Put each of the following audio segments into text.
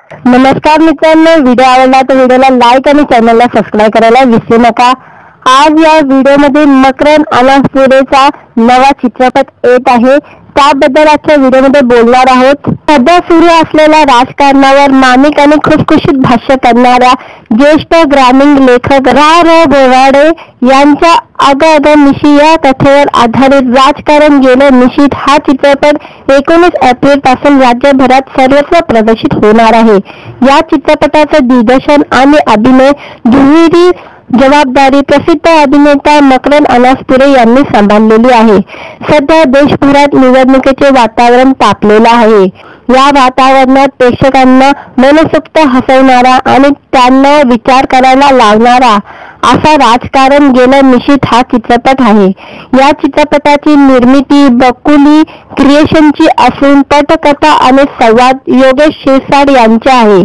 नमस्कार मित्रांनो, व्हिडिओ आवडला तर व्हिडिओला लाईक आणि चॅनलला सबस्क्राईब करायला विसरू नका। आज या व्हिडिओमध्ये मकरंद अनासपुरेचा नवा चित्रपट येत आहे, त्याबद्दल आजच्या व्हिडिओमध्ये बोलणार आहोत। सध्या सुरू असलेल्या राजकारणावर मार्मिक आणि खुसखुशीत भाष्य करणाऱ्या ज्येष्ठ ग्रामीण लेखक रा.र. बोराडे यांच्या अगं मिशी या कथेवर आधारित राजकारण गेलं मिशीत हा चित्रपट 19 एप्रिल पासून राज्यभरात सर्वत्र प्रदर्शित होणार आहे। या चित्रपटाचं दिग्दर्शन आणि अभिनय दुहेरी जबाबदारी प्रसिद्ध अभिनेता मकरंद अनासपुरे यांनी सांभाळलेली आहे। सध्या देशभरात निवडणुकीचे वातावरण तापलेलं आहे। या वातावरणात प्रेक्षकांना मनसोक्त हसवणारा आणि त्यांना विचार करायला लावणारा असा राजकारण गेलं मिशीत हा चित्रपट आहे। या चित्रपटाची निर्मिती बकुली क्रिएशनची असून पटकथा आणि संवाद योगेश शिरसाट यांचे आहे।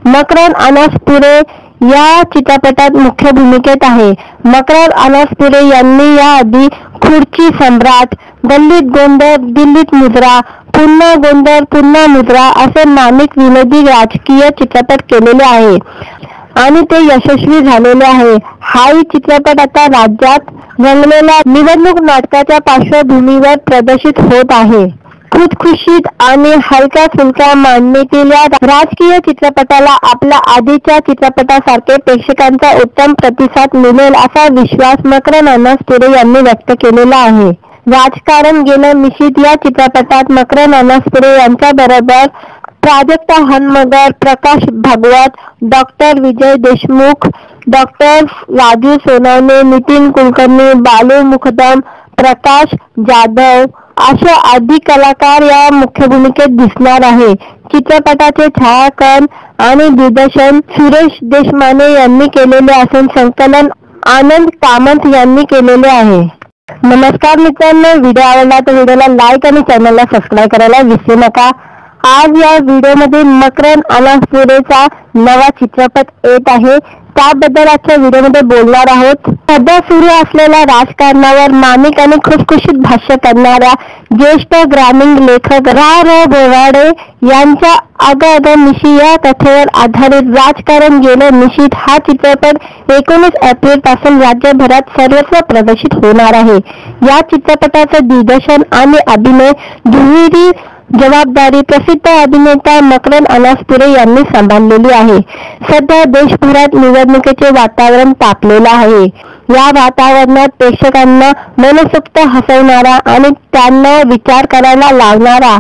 मकरंद अनासपुरे या चित्रपटात मुख्य भूमिकेत आहे। मकरंद अनासपुरे यांनी याआधी खुर्ची सम्राट, गल्लीत गोंधळ दिल्लीत मुजरा, पुन्हा गोंधळ पुन्हा मुजरा असे मार्मिक विनोदी राजकीय चित्रपट केलेले आहे आणि ते यशस्वी झालेले आहे। हाही चित्रपट आता राज्यात रंगलेल्या निवडणूक नाटकाच्या पार्श्वभूमीवर प्रदर्शित होत आहे। खुसखुशीत आणि हलक्या फुलक्या मांडणीतील या राजकीय चित्रपटाला आपल्या आधीच्या चित्रपटासारखे प्रेक्षकांचा उत्तम प्रतिसाद मिळेल असा विश्वास मकरंद अनासपुरे यांनी व्यक्त केलेला आहे। राजकारण गेलं मिशीत या चित्रपटात मकरंद अनासपुरे यांच्या बरोबर प्राजक्ता हनमगर, प्रकाश भागवत, डॉक्टर विजय देशमुख, डॉक्टर राजू सोनवणे, नितीन कुलकर्णी, बालू मुकदम, प्रकाश जाधव असे अधिक कलाकार या मुख्य भूमिकेत दिसणार आहे। चित्रपटाचे छायाकन आणि दिग्दर्शन सुरेश देशमाने यांनी केलेले असून संकलन आनंद कामत यांनी केलेले आहे। नमस्कार मित्रांनो, व्हिडिओ आवडला तर व्हिडिओला लाईक आणि चॅनलला सबस्क्राईब करायला विसरू नका। आज या व्हिडिओमध्ये मकरंद अनासपुरेचा नवा चित्रपट येत आहे, त्याबद्दल आजच्या व्हिडिओमध्ये बोलणार आहोत। सध्या सुरू असलेल्या राजकारणावर मार्मिक आणि खुसखुशीत भाष्य करणाऱ्या ज्येष्ठ ग्रामीण लेखक रा.र. बोराडे यांच्या अगं मिशी या कथेवर आधारित राजकारण गेलं मिशीत हा चित्रपट 19 एप्रिल पासून राज्यभरात सर्वत्र प्रदर्शित होणार आहे। या चित्रपटाचं दिग्दर्शन आणि अभिनय दुहेरी जबाबदारी प्रसिद्ध अभिनेता मकरंद अनासपुरे यांनी सांभाळलेली आहे। सध्या देशभरात निवडणुकीचे वातावरण तापलेलं आहे। या वातावरणात प्रेक्षकांना मनसोक्त हसवणारा आणि त्यांना विचार करायला लावणारा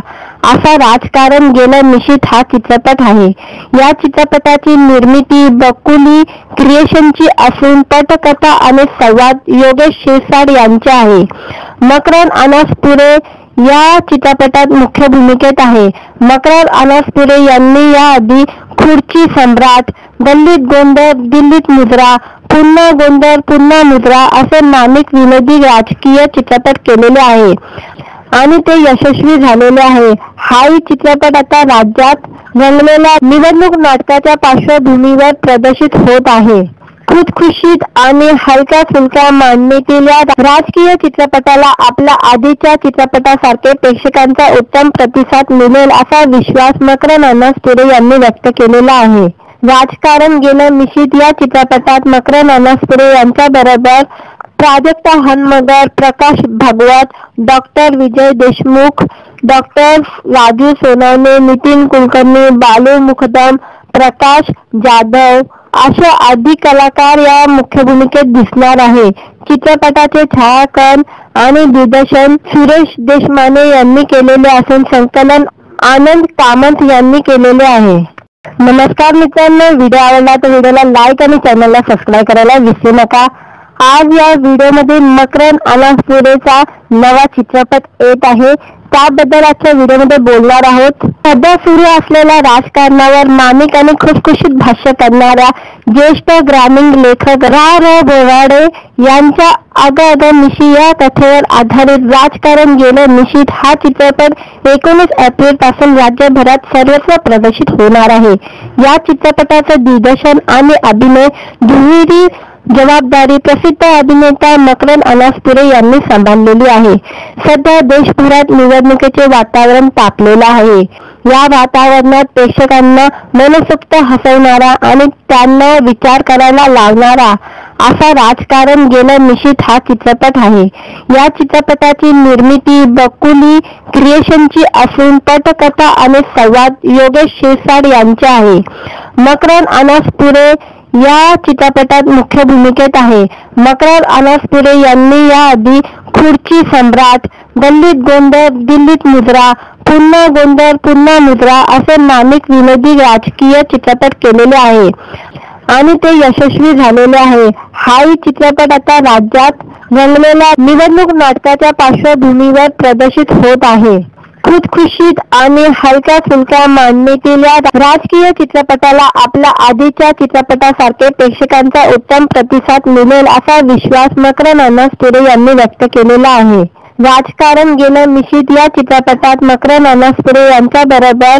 असा राजकारण गेलं मिशीत हा चित्रपट आहे। या चित्रपटाची निर्मिती बकुली क्रिएशनची असून पटकथा आणि संवाद योगेश शिरसाट यांचे आहे। मकरंद अनासपुरे या चित्रपटात मुख्य भूमिकेत आहे। मकरंद अनासपुरे यांनी याआधी खुर्ची सम्राट, गल्लीत गोंधळ दिल्लीत मुजरा, पुन्हा गोंधळ पुन्हा मुजरा असे मार्मिक विनोदी राजकीय चित्रपट केलेले आहे आणि ते यशस्वी झालेले आहे। हाही चित्रपट आता राज्यात रंगलेल्या निवडणूक नाटकाच्या पार्श्वभूमीवर प्रदर्शित होत आहे। खुसखुशीत आणि हलक्या फुलक्या मांडणीतील या राजकीय चित्रपटाला आपल्या आधीच्या चित्रपटासारखे प्रेक्षकांचा उत्तम प्रतिसाद मिळेल असा विश्वास मकरंद अनासपुरे यांनी व्यक्त केलेला आहे। राजकारण गेलं मिशीत या चित्रपटात मकरंद अनासपुरे यांच्या बरोबर प्राजक्ता हनमगर, प्रकाश भागवत, डॉक्टर विजय देशमुख, डॉक्टर राजू सोनवणे, नितीन कुलकर्णी, बालू मुकदम, प्रकाश जाधव असे अधिक कलाकार या मुख्य भूमिकेत दिसणार आहे। चित्रपटाचे छायाकन आणि दिग्दर्शन सुरेश देशमाने यांनी केलेले असून संकलन आनंद कामत यांनी केलेले आहे। नमस्कार मित्रांनो, व्हिडिओ आवडला तर व्हिडिओला लाईक आणि चॅनलला सबस्क्राईब करायला विसरू नका। आज या व्हिडिओमध्ये मकरंद अनासपुरेचा नवा चित्रपट येत आहे, त्याबद्दल आजच्या व्हिडिओमध्ये बोलणार आहोत। सध्या सुरू असलेल्या राजकारणावर मार्मिक आणि खुसखुशीत भाष्य करणाऱ्या ज्येष्ठ ग्रामीण लेखक रा.र. बोराडे यांच्या अगं मिशी या कथेवर आधारित राजकारण गेलं मिशीत हा चित्रपट 19 एप्रिल पासून राज्यभरात सर्वत्र प्रदर्शित होणार आहे। या चित्रपटाचं दिग्दर्शन आणि अभिनय दुहेरी जबाबदारी प्रसिद्ध अभिनेता मकरंद अनासपुरे यांनी सांभाळलेली आहे। सध्या देशभरात निवडणुकीचे वातावरण तापलेलं आहे। या वातावरणात प्रेक्षकांना मनसोक्त हसवणारा आणि त्यांना विचार करायला लावणारा असा राजकारण गेलं निशित हा चित्रपट आहे। या चित्रपटाची निर्मिती बकुली क्रिएशनची असून पटकथा आणि संवाद योगेश शिरसाट यांचे आहे। मकरंद अनासपुरे या चित्रपटात मुख्य भूमिकेत आहे। मकरंद अनासपुरे यांनी याआधी खुर्ची सम्राट, गल्लीत गोंधळ दिल्लीत मुजरा, पुन्हा गोंधळ पुन्हा मुजरा असे नामिक विनोदी राजकीय चित्रपट केलेले आहे आणि ते यशस्वी झालेले आहे। हाही चित्रपट आता राज्यात रंगलेल्या निवडणूक नाटकाच्या पार्श्वभूमीवर प्रदर्शित होत आहे। खुशखुशीत आणि हलक्या फुलक्या मांडणीतील या राजकीय चित्रपटाला आपल्या आधीच्या चित्रपटासारखे प्रेक्षकांचा उत्तम प्रतिसाद मिळेल असा विश्वास मकरंद अनासपुरे यांनी व्यक्त केलेला आहे। राजकारण गेलं निशित या चित्रपटात मकरंद अनासपुरे यांच्याबरोबर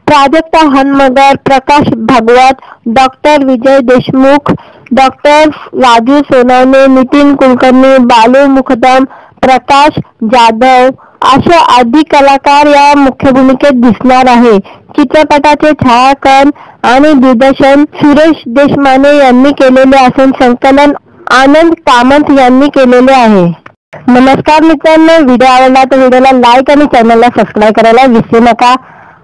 प्राजक्ता हनमगर, प्रकाश भागवत, डॉक्टर विजय देशमुख, डॉक्टर राजू सोनवणे, नितीन कुलकर्णी, बालू मुकदम, प्रकाश जाधव असे अधिक कलाकार या मुख्य भूमिकेत दिसणार आहे। चित्रपटाचे छायाकन आणि दिग्दर्शन सुरेश देशमाने यांनी केलेले असून संकलन आनंद कामत यांनी केलेले आहे। नमस्कार मित्रांनो, व्हिडिओ आवडला तर व्हिडिओला लाईक आणि चॅनलला सबस्क्राईब करायला विसरू नका।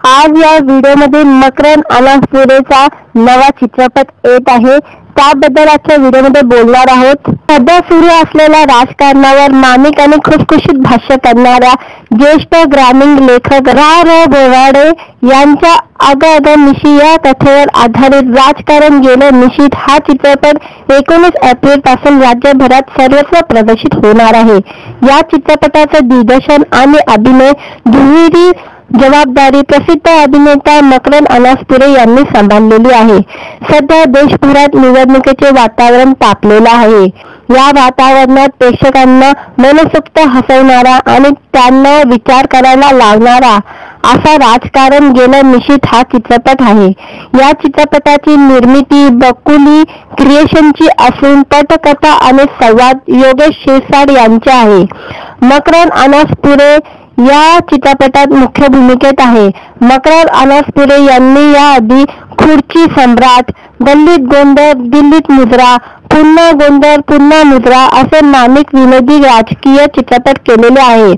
आज या व्हिडिओमध्ये मकरंद अनासपुरेचा नवा चित्रपट येत आहे, त्याबद्दल आजच्या व्हिडिओमध्ये बोलणार आहोत। सध्या सुरू असलेल्या राजकारणावर मार्मिक आणि खुशखुशीत भाष्य करणाऱ्या ज्येष्ठ ग्रामीण लेखक रा बोराडे यांच्या अगं निशी या कथेवर आधारित राजकारण गेलं निशित हा चित्रपट 19 एप्रिल पासून राज्यभरात सर्वत्र प्रदर्शित होणार आहे। या चित्रपटाचं दिग्दर्शन आणि अभिनय दुहेरी जबाबदारी प्रसिद्ध अभिनेता मकरंद अनासपुरे यांनी सांभाळलेली आहे। सध्या देशभरात निवडणुकीचे वातावरण तापलेलं आहे। या वातावरणात प्रेक्षकांना मनसोक्त हसवणारा आणि त्यांना विचार करायला लावणारा असा राजकारण गेलं निशित हा चित्रपट आहे। या चित्रपटाची निर्मिती बकुली क्रिएशनची असून पटकथा आणि संवाद योगेश शिरसाट यांचे आहे। मकरंद अनासपुरे या चित्रपटात मुख्य भूमिकेत आहे। मकरंद अनासपुरे यांनी याआधी खुर्ची सम्राट, गल्लीत गोंधळ दिल्लीत मुजरा, पुन्हा गोंधळ पुन्हा मुजरा असे नामिक विनोदी राजकीय चित्रपट केलेले आहे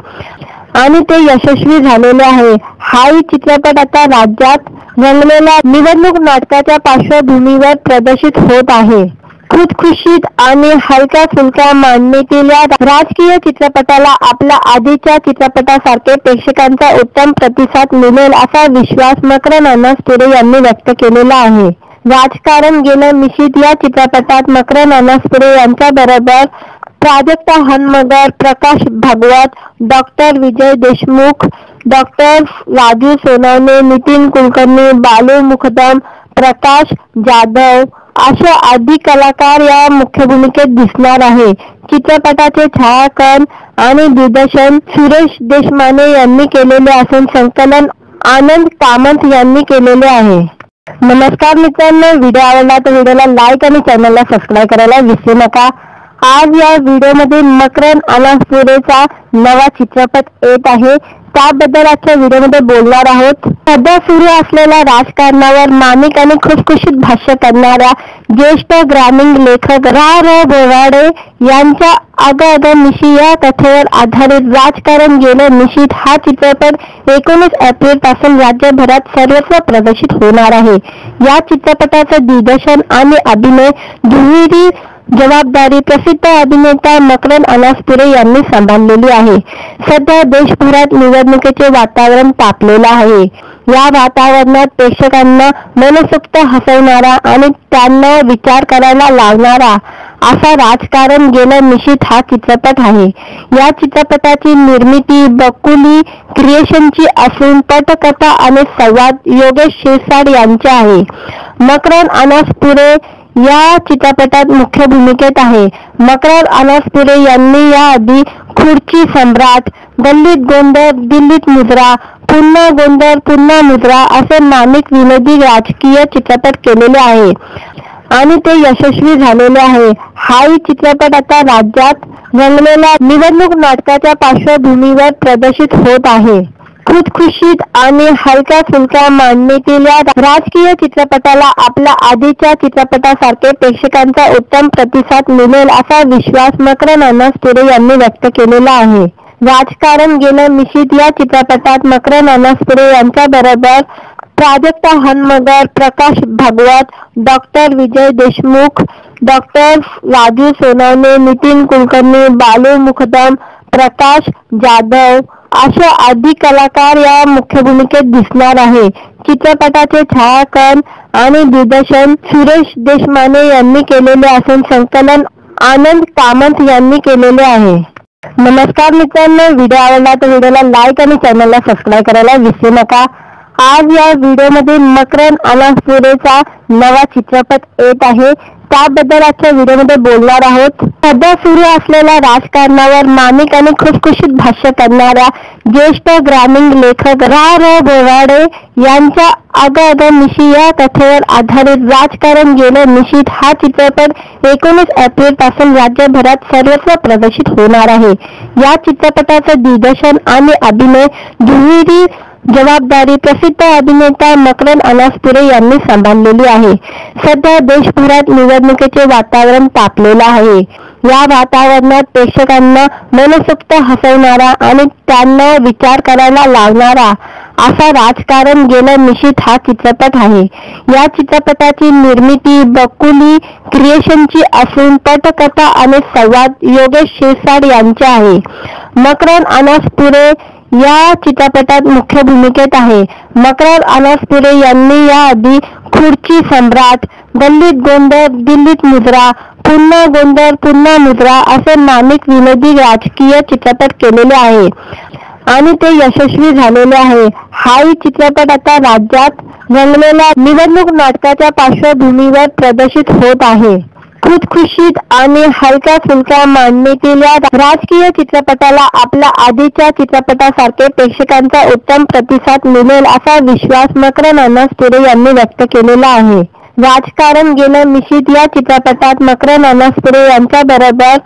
आणि ते यशस्वी झालेले आहे। हाही चित्रपट आता राज्यात रंगलेल्या निवडणूक नाटकाच्या पार्श्वभूमीवर प्रदर्शित होत आहे। खुशखुशीत आणि हलक्या फुलक्या मांडणीतील या राजकीय चित्रपटाला आपल्या आधीच्या चित्रपटासारखे प्रेक्षकांचा उत्तम प्रतिसाद मिळेल असा विश्वास मकरंद अनासपुरे यांनी व्यक्त केलेला आहे। राजकारण गेलं निशित या चित्रपटात मकरंद अनासपुरे यांच्याबरोबर प्राजक्ता हनमगर, प्रकाश भागवत, डॉक्टर विजय देशमुख, डॉक्टर राजू सोनवणे, नितीन कुलकर्णी, बालू मुकदम, प्रकाश जाधव असे अधिक कलाकार या मुख्य भूमिकेत दिसणार आहे। चित्रपटाचे छायाकन आणि दिग्दर्शन सुरेश देशमाने यांनी केलेले असून संकलन आनंद कामत यांनी केलेले आहे। नमस्कार मित्रांनो, व्हिडिओ आवडला तर व्हिडिओला लाईक आणि चॅनलला सबस्क्राईब करायला विसरू नका। आज या व्हिडिओमध्ये मकरंद अनासपुरेचा नवा चित्रपट येत आहे, त्याबद्दल आजच्या व्हिडिओमध्ये बोलणार आहोत। सध्या सुरू असलेल्या राजकारणावर मार्मिक आणि खुशखुशीत भाष्य करणाऱ्या ज्येष्ठ ग्रामीण लेखक रा बोराडे यांच्या अगं निशी या कथेवर आधारित राजकारण गेलं निशित हा चित्रपट 19 एप्रिल पासून राज्यभरात सर्वत्र प्रदर्शित होणार आहे। या चित्रपटाचं दिग्दर्शन आणि अभिनय दुहेरी जबाबदारी प्रसिद्ध अभिनेता मकरंद अनासपुरे यांनी सांभाळलेली आहे। सध्या देशभरात निवडणुकीचे वातावरण तापलेलं आहे। या वातावरणात प्रेक्षकांना मनसोक्त हसवणारा आणि त्यांना विचार करायला लावणारा असा राजकारण गेलं निशित हा चित्रपट आहे। या चित्रपटाची निर्मिती बकुली क्रिएशनची असून पटकथा आणि संवाद योगेश शिरसाट यांचे आहे। मकरंद अनासपुरे या चित्रपटात मुख्य भूमिकेत आहे। मकरंद अनासपुरे यांनी याआधी खुर्ची सम्राट, गल्लीत गोंधळ दिल्लीत मुजरा, पुन्हा गोंधळ पुन्हा मुजरा असे नामिक विनोदी राजकीय चित्रपट केलेले आहे आणि ते यशस्वी झालेले आहे। हाही चित्रपट आता राज्यात रंगलेल्या निवडणूक नाटकाच्या पार्श्वभूमीवर प्रदर्शित होत आहे। खुशखुशीत आणि हलक्या फुलक्या मांडणीतील या राजकीय चित्रपटाला आपल्या आधीच्या चित्रपटासारखे प्रेक्षकांचा उत्तम प्रतिसाद मिळेल असा विश्वास मकरन अनासपुरे यांनी व्यक्त केलेला आहे. राजकारण गेलं मिशीत या चित्रपटात मकरन अनासपुरे यांच्याबरोबर प्राजक्ता हनमगर, प्रकाश भागवत, डॉक्टर विजय देशमुख, डॉक्टर राजू सोनवणे, नितीन कुलकर्णी, बालू मुकदम, प्रकाश जाधव असे आदी कलाकार या मुख्य भूमिकेत दिसणार आहे. चित्रपटाचे छायाकन आणि दिग्दर्शन सुरेश देशमाने यांनी केलेले असून संकलन आनंद कामत यांनी केलेले आहे. नमस्कार मित्रांनो, व्हिडिओ आवडला तर व्हिडिओला लाईक आणि चॅनलला सबस्क्राईब करायला विसरू नका. आज या व्हिडिओमध्ये मकरन अनासपुरेचा नवा चित्रपट येत आहे, त्याबद्दल आजच्या व्हिडिओमध्ये बोलणार आहोत. सध्या सुरू असलेल्या राजकारणावर माणिक आणि खुशखुशीत भाष्य करणाऱ्या ज्येष्ठ ग्रामीण लेखक रा. बोराडे यांच्या अगं मिशी या कथेवर आधारित राजकारण गेलं मिशीत हा चित्रपट 19 एप्रिल पासून राज्यभरात सर्वत्र प्रदर्शित होणार आहे. या चित्रपटाचं दिग्दर्शन आणि अभिनय दुहेरी जबाबदारी प्रसिद्ध अभिनेता मकरन अनासपुरे यांनी सांभाळलेली आहे. सध्या देशभरात निवडणुकीचे वातावरण तापलेलं आहे. या वातावरणात प्रेक्षकांना मनसोक्त हसवणारा आणि त्यांना विचार करायला लावणारा असा राजकारण गेलं मिशीत हा चित्रपट आहे. या चित्रपटाची निर्मिती बकुली क्रिएशनची असून पटकथा आणि संवाद योगेश शिरसाट यांचे आहे. मकरन अनासपुरे या चित्रपटात मुख्य भूमिकेत आहे. मकरन अनासपुरे यांनी याआधी खुर्ची सम्राट, गल्लीत गोंधळ, दिल्लीत मुजरा, पुन्हा गोंधळ पुन्हा मुजरा असे नामिक विनोदी राजकीय चित्रपट केलेले आहे आणि ते यशस्वी झालेले आहे. हाही चित्रपट आता राज्यात रंगलेल्या निवडणूक नाटकाच्या पार्श्वभूमीवर प्रदर्शित होत आहे. खुशखुशीत आणि हलक्या फुलक्या मांडणीतील या राजकीय चित्रपटाला आपल्या आधीच्या चित्रपटासारखे प्रेक्षकांचा उत्तम प्रतिसाद मिळेल असा विश्वास मकरन अनासपुरे यांनी व्यक्त केलेला आहे. राजकारण गेलं मिशीत या चित्रपटात मकरन अनासपुरे यांच्याबरोबर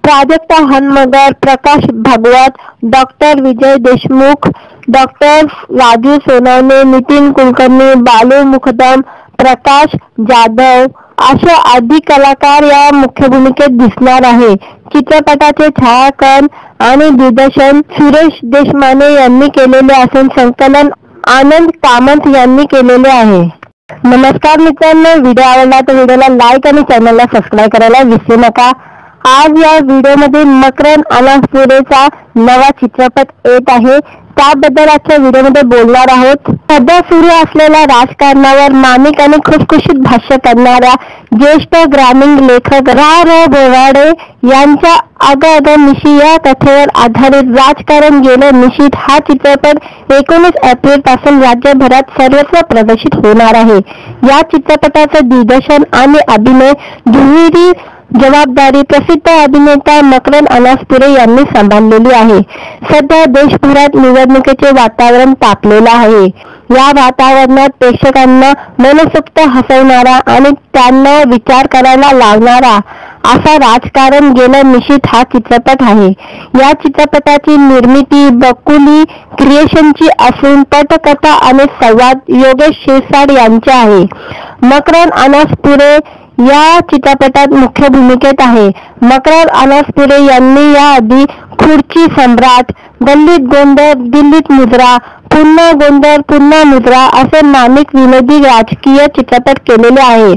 प्राजक्ता हनमगर, प्रकाश भागवत, डॉक्टर विजय देशमुख, डॉक्टर राजू सोनवणे, नितीन कुलकर्णी, बालू मुकदम, प्रकाश जाधव असे आदी कलाकार या मुख्य भूमिकेत दिसणार आहे. चित्रपटाचे छायाकन आणि दिग्दर्शन सुरेश देशमाने यांनी केलेले असून संकलन आनंद कामत यांनी केलेले आहे. नमस्कार मित्रांनो, व्हिडिओ आवडला तर व्हिडिओला लाईक आणि चॅनलला सबस्क्राईब करायला विसरू नका. आज या व्हिडिओमध्ये मकरन अनासपुरेचा नवा चित्रपट येत आहे, त्याबद्दल आजच्या व्हिडिओमध्ये बोलणार आहोत. सध्या सुरू असलेल्या राजकारणावर माणिक आणि खुशखुशीत भाष्य करणाऱ्या ज्येष्ठ ग्रामीण लेखक रा. बोराडे यांच्या अगं मिशी या कथेवर आधारित राजकारण गेलं मिशीत हा चित्रपट 19 एप्रिल पासून राज्यभरात सर्वत्र प्रदर्शित होणार आहे. या चित्रपटाचं दिग्दर्शन आणि अभिनय दुहेरी जबाबदारी प्रसिद्ध अभिनेता मकरन अनासपुरे यांनी सांभाळलेली आहे. सध्या देशभरात निवडणुकीचे वातावरण तापलेलं आहे. या वातावरणात प्रेक्षकांना मनसोक्त हसवणारा आणि त्यांना विचार करायला लावणारा असा राजकारण गेलं मिशीत हा चित्रपट आहे. या चित्रपटाची निर्मिती बकुली क्रिएशनची असून पटकथा आणि संवाद योगेश शिरसाट यांचे आहे. मकरन अनासपुरे या चित्रपटात मुख्य भूमिकेत आहे. मकरन अनासपुरे यांनी याआधी खुर्ची सम्राट, गल्लीत गोंधळ, दिल्लीत मुजरा, पुन्हा गोंधळ पुन्हा मुजरा असे नामिक विनोदी राजकीय चित्रपट केलेले आहे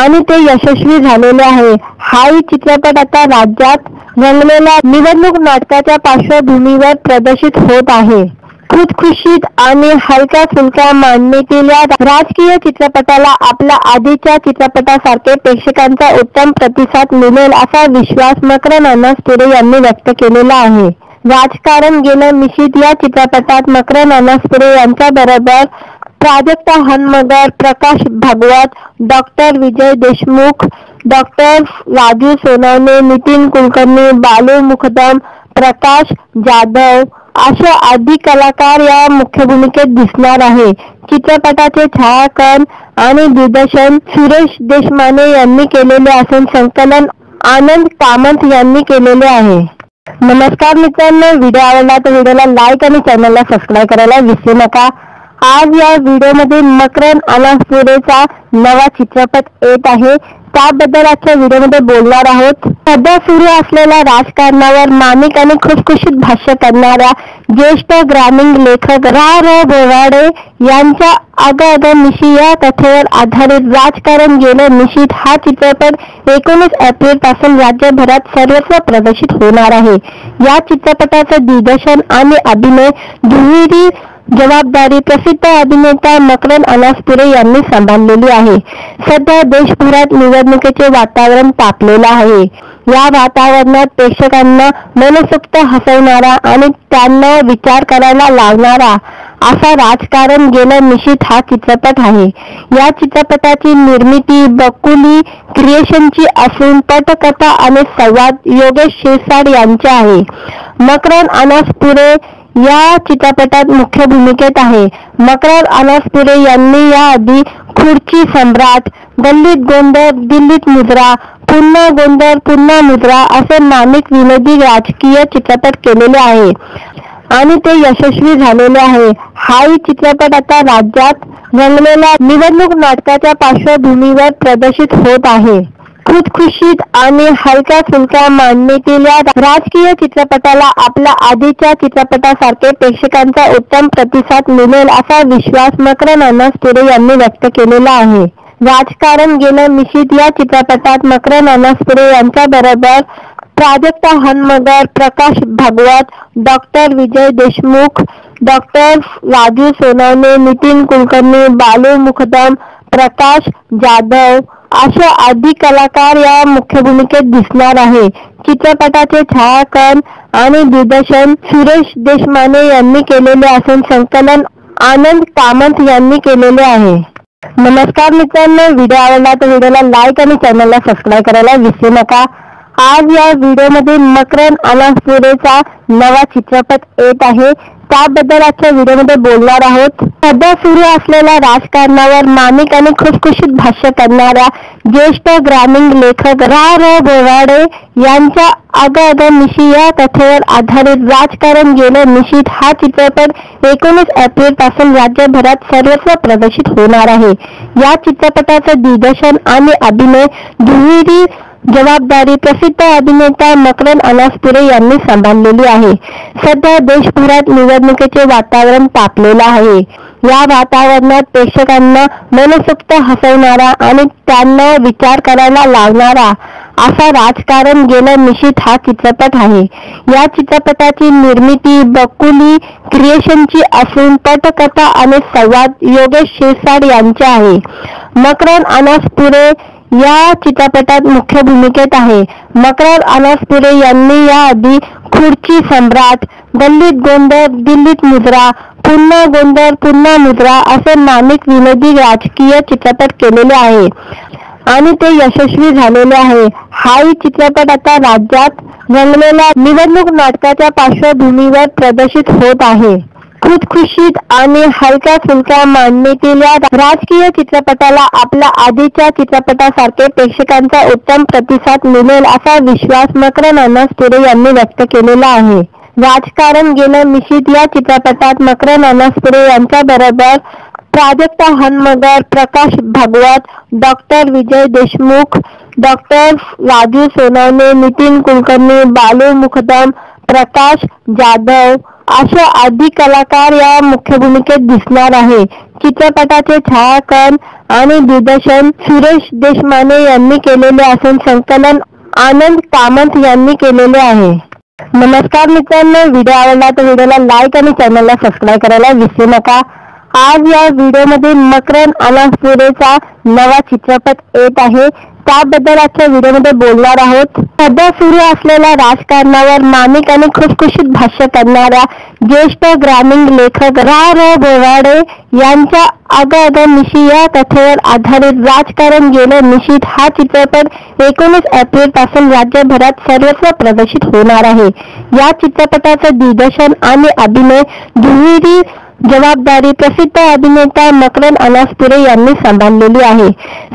आणि ते यशस्वी झालेले आहे. हाही चित्रपट आता राज्यात रंगलेल्या निवडणूक नाटकाच्या पार्श्वभूमीवर प्रदर्शित होत आहे. खुशखुशीत आणि हलक्या फुलक्या मांडणीतील या राजकीय चित्रपटाला आपल्या आधीच्या चित्रपटासारखे प्रेक्षकांचा उत्तम प्रतिसाद मिळेल असा विश्वास मकरन अनासपुरे यांनी व्यक्त केलेला आहे. राजकारण गेलं मिशीत या चित्रपटात मकरन अनासपुरे यांच्याबरोबर प्राजक्ता हनमगर, प्रकाश भागवत, डॉक्टर विजय देशमुख, डॉक्टर राजू सोनवणे, नितीन कुलकर्णी, बालू मुकदम, प्रकाश जाधव असे आदी कलाकार या मुख्य भूमिकेत दिसणार आहे. चित्रपटाचे छायाकन आणि दिग्दर्शन सुरेश देशमाने यांनी केलेले असून संकलन आनंद कामत यांनी केलेले आहे. नमस्कार मित्रांनो, व्हिडिओ आवडला तर व्हिडिओला लाईक आणि चॅनलला सबस्क्राईब करायला विसरू नका। आज या व्हिडिओमध्ये मकरन अनासपुरेचा नवा चित्रपट येत आहे, त्याबद्दल आजच्या व्हिडिओमध्ये बोलणार आहोत। सध्या सुरू असलेल्या राजकारणावर मार्मिक आणि खुसखुशीत भाष्य करणाऱ्या ज्येष्ठ ग्रामीण लेखक रा. बोराडे यांच्या अगं मिशी या कथेवर आधारित राजकारण गेलं मिशीत हा चित्रपट 19 एप्रिल पासून राज्यभरात सर्वत्र प्रदर्शित होणार आहे। या चित्रपटाचं दिग्दर्शन आणि अभिनय दुहेरी जबाबदारी प्रसिद्ध अभिनेता मकरन अनासपुरे यांनी सांभाळलेली आहे। सध्या देशभरात निवडणुकीचे वातावरण तापलेलं आहे। या वातावरणात प्रेक्षकांना मनसोक्त हसवणारा आणि त्यांना विचार करायला लावणारा असा राजकारण गेलं मिशीत हा चित्रपट आहे। या चित्रपटाची निर्मिती बकुली क्रिएशनची असून पटकथा आणि संवाद योगेश शिरसाट यांचे आहे। मकरन अनासपुरे या चित्रपटात मुख्य भूमिकेत आहे। मकरन अनासपुरे यांनी याआधी खुर्ची सम्राट, गल्लीत गोंधळ दिल्लीत मुजरा, पुन्हा गोंधळ पुन्हा मुजरा असे नामिक विनोदी राजकीय चित्रपट केलेले आहे आणि ते यशस्वी झालेले आहे। हाही चित्रपट आता राज्यात रंगलेल्या निवडणूक नाटकाच्या पार्श्वभूमीवर प्रदर्शित होत आहे। खुसखुशीत आणि हलक्या फुलक्या मांडणीतील या राजकीय चित्रपटाला आपल्या आधीच्या चित्रपटासारखे प्रेक्षकांचा उत्तम प्रतिसाद मिळेल असा विश्वास मकरन अनासपुरे यांनी व्यक्त केलेला आहे। राजकारण गेलं मिशीत या चित्रपटात मकरन अनासपुरे यांच्याबरोबर प्राजक्ता हनमगर, प्रकाश भागवत, डॉक्टर विजय देशमुख, डॉक्टर राजू सोनवणे, नितीन कुलकर्णी, बालू मुकदम, प्रकाश जाधव असे अधिक कलाकार या मुख्य भूमिकेत दिसणार आहे। चित्रपटाचे छायाकन आणि दिग्दर्शन सुरेश देशमाने यांनी केलेले असून संकलन आनंद कामत यांनी केलेले आहे। नमस्कार मित्रांनो, व्हिडिओ आवडला तर व्हिडिओला लाईक आणि चॅनलला सबस्क्राईब करायला विसरू नका। आज या व्हिडिओमध्ये मकरन अनासपुरेचा नवा चित्रपट येत आहे, त्याबद्दल आजच्या व्हिडिओमध्ये बोलणार आहोत। सध्या सुरू असलेल्या राजकारणावर मार्मिक आणि खुसखुशीत भाष्य करणाऱ्या ज्येष्ठ ग्रामीण लेखक रा. बोराडे यांच्या अगं मिशी या कथेवर आधारित राजकारण गेलं मिशीत हा चित्रपट 19 एप्रिल पासून राज्यभरात सर्वत्र प्रदर्शित होणार आहे। या चित्रपटाचं दिग्दर्शन आणि अभिनय दुहेरी जबाबदारी प्रसिद्ध अभिनेता मकरन अनासपुरे यांनी सांभाळलेली आहे। सध्या देशभरात निवडणुकीचे वातावरण तापलेलं आहे। या वातावरणात प्रेक्षकांना मनसोक्त हसवणारा आणि त्यांना विचार करायला लावणारा असा राजकारण गेलं मिशीत हा चित्रपट आहे। या चित्रपटाची निर्मिती बकुली क्रिएशनची असून पटकथा आणि संवाद योगेश शिरसाट यांचे आहे। मकरन अनासपुरे या चित्रपटात मुख्य भूमिकेत आहे। मकरन अनासपुरे यांनी याआधी खुर्ची सम्राट, गल्लीत गोंधळ दिल्लीत मुजरा, पुन्हा गोंधळ पुन्हा मुजरा असे नामिक विनोदी राजकीय चित्रपट केलेले आहे आणि ते यशस्वी झालेले आहे। हाही चित्रपट आता राज्यात रंगलेल्या निवडणूक नाटकाच्या पार्श्वभूमीवर प्रदर्शित होत आहे। खुसखुशीत आणि हलक्या फुलक्या मांडणीतील या राजकीय चित्रपटाला आपल्या आधीच्या चित्रपटासारखे प्रेक्षकांचा उत्तम प्रतिसाद मिळेल असा विश्वास मकरन अनासपुरे यांनी व्यक्त केलेला आहे। राजकारण गेलं मिशीत या चित्रपटात मकरन अनासपुरे यांच्याबरोबर प्राजक्ता हनमगर, प्रकाश भागवत, डॉक्टर विजय देशमुख, डॉक्टर राजू सोनवणे, नितीन कुलकर्णी, बालू मुकदम, प्रकाश जाधव असे अधिक कलाकार या मुख्य भूमिकेत दिसणार आहे। चित्रपटाचे छायाकन आणि दिग्दर्शन सुरेश देशमाने यांनी केलेले असून संकलन आनंद कामत यांनी केलेले आहे। नमस्कार मित्रांनो, व्हिडिओ आवडला तर व्हिडिओला लाईक आणि चॅनलला सबस्क्राईब करायला विसरू नका। आज या व्हिडिओमध्ये मकरन अनासपुरेचा नवा चित्रपट येत आहे, त्याबद्दल आजच्या व्हिडिओमध्ये बोलणार आहोत। सध्या सुरू असलेल्या राजकारणावर मार्मिक आणि खुसखुशीत भाष्य करणाऱ्या ज्येष्ठ ग्रामीण लेखक रा. बोराडे यांच्या अगं मिशी या कथेवर आधारित राजकारण गेलं मिशीत हा चित्रपट 19 एप्रिल पासून राज्यभरात सर्वत्र प्रदर्शित होणार आहे। या चित्रपटाचं दिग्दर्शन आणि अभिनय दुहेरी जबाबदारी प्रसिद्ध अभिनेता मकरन अनासपुरे यांनी सांभाळलेली आहे।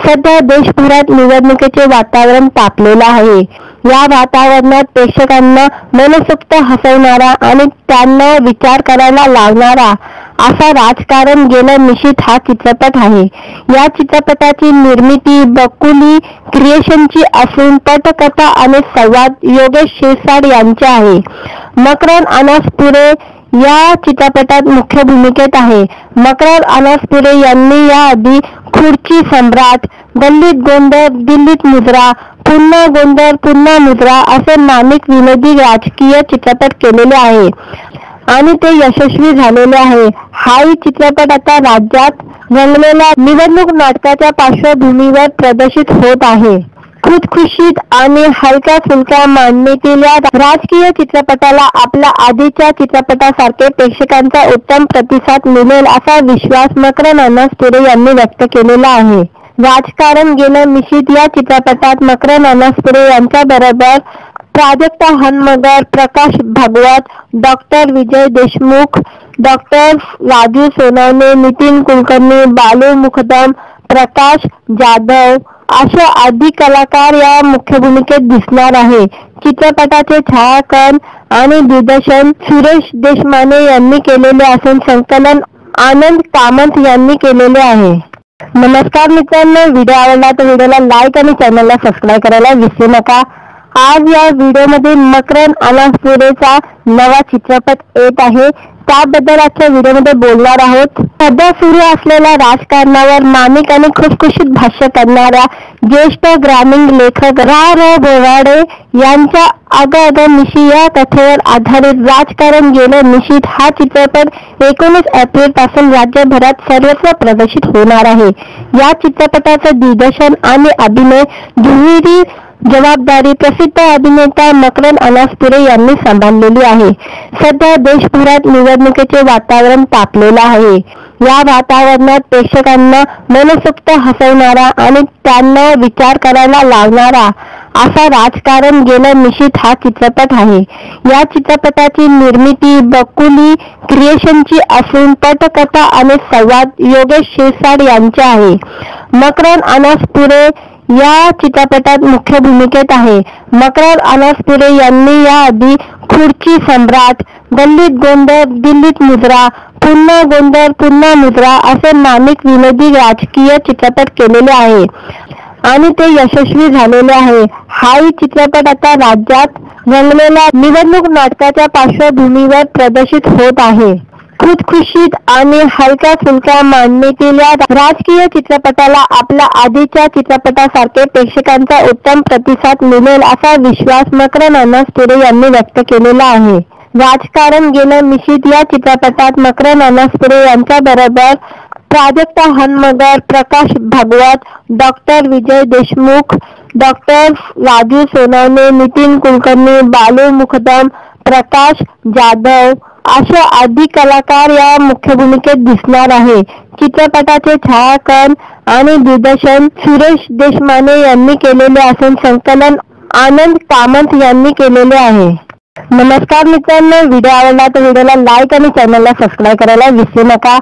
सध्या देशभरात निवडणुकीचे वातावरण तापलेलं आहे। या वातावरणात प्रेक्षकांना मनसोक्त हसवणारा आणि त्यांना विचार करायला लावणारा असा राजकारण गेलं मिशीत हा चित्रपट आहे. या चित्रपटाची निर्मिती बकुली क्रिएशनची असून पटकथा आणि संवाद योगेश शिरसाट यांचे आहे. मकरंद अनासपुरे या चित्रपटात मुख्य भूमिकेत आहे. मकरंद अनासपुरे यांनी याआधी खुर्ची सम्राट, गल्लीत गोंधळ, दिल्लीत मुजरा, पुन्हा गोंधळ पुन्हा मुजरा असे मालिक विनोदी राजकीय चित्रपट केलेले आहे आणि ते यशस्वी झालेले आहे. हाही चित्रपट आता राज्यात रंगलेल्या निवडणूक नाटकाच्या पार्श्वभूमीवर प्रदर्शित होत आहे. खुशखुशीत आणि हलक्या फुलक्या मांडणीतील या राजकीय चित्रपटाला आपल्या आधीच्या चित्रपटासारखे प्रेक्षकांचा उत्तम प्रतिसाद मिळेल असा विश्वास मकरंद अनासपुरे यांनी व्यक्त केलेला आहे. राजकारण गेलं मिशीत या चित्रपटात मकरंद अनासपुरे यांच्याबरोबर प्राजक्ता हनमगर, प्रकाश भागवत, डॉक्टर विजय देशमुख, डॉक्टर राजू सोनवणे, नितीन कुलकर्णी, बालू मुकदम, प्रकाश जाधव असे आदी कलाकार या मुख्य भूमिकेत दिसणार आहे. चित्रपटाचे छायाकन आणि दिग्दर्शन सुरेश देशमाने यांनी केलेले असून संकलन आनंद कामत यांनी केलेले आहे. नमस्कार मित्रांनो, व्हिडिओ आवडला तर व्हिडिओला लाईक आणि चॅनलला सबस्क्राईब करायला विसरू नका. आज या व्हिडिओमध्ये मकरंद अनासपुरेचा नवा चित्रपट येत आहे, त्याबद्दल आजच्या व्हिडिओमध्ये बोलणार आहोत. सध्या सुरू असलेल्या राजकारणावर मानिक आणि खुशखुशीत भाष्य करणाऱ्या ज्येष्ठ ग्रामीण लेखक रा. बोराडे यांच्या अगं अगं मिशी या कथेवर आधारित राजकारण गेलं मिशीत हा चित्रपट 19 एप्रिल पासून राज्यभरात सर्वत्र प्रदर्शित होणार आहे. या चित्रपटाचं दिग्दर्शन आणि अभिनय दुहेरी जबाबदारी प्रसिद्ध अभिनेता मकरंद अनासपुरे यांनी सांभाळलेली आहे. सध्या देशभरात निवडणुकीचे वातावरण तापलेलं आहे. या वातावरणात प्रेक्षकांना मनसोक्त हसवणारा आणि त्यांना विचार करायला लावणारा असा राजकारण गेलं मिशीत हा चित्रपट आहे. या चित्रपटाची निर्मिती बकुली क्रिएशनची असून पटकथा आणि संवाद योगेश शिरसाट यांचे आहे. मकरंद अनासपुरे या चित्रपटात मुख्य भूमिकेत आहे. मकरंद अनासपुरे यांनी याआधी खुर्ची सम्राट, गल्लीत गोंधळ, दिल्लीत मुजरा, पुन्हा गोंधळ पुन्हा मुजरा असे मालिक विनोदी राजकीय चित्रपट केलेले आहे आणि ते यशस्वी झालेले आहे. हाही चित्रपट आता राज्यात रंगलेल्या निवडणूक नाटकाच्या पार्श्वभूमीवर प्रदर्शित होत आहे. खुशखुशीत आणि हलक्या फुलक्या मांडणीतील या राजकीय चित्रपटाला आपल्या आधीच्या चित्रपटासारखे प्रेक्षकांचा उत्तम प्रतिसाद मिळेल असा विश्वास मकरंद अनासपुरे यांनी व्यक्त केलेला आहे. राजकारण गेलं मिशीत या चित्रपटात मकरंद अनासपुरे यांच्याबरोबर प्राजक्ता हनमगर, प्रकाश भागवत, डॉक्टर विजय देशमुख, डॉक्टर राजू सोनवणे, नितीन कुलकर्णी, बालू मुकदम, प्रकाश जाधव असे आदी कलाकार या मुख्य भूमिकेत दिसणार आहे. चित्रपटाचे छायाकन आणि दिग्दर्शन सुरेश देशमाने यांनी केलेले असून संकलन आनंद कामत यांनी केलेले आहे. नमस्कार मित्रांनो, व्हिडिओ आवडला तर व्हिडिओला लाईक आणि चॅनलला सबस्क्राईब करायला विसरू नका.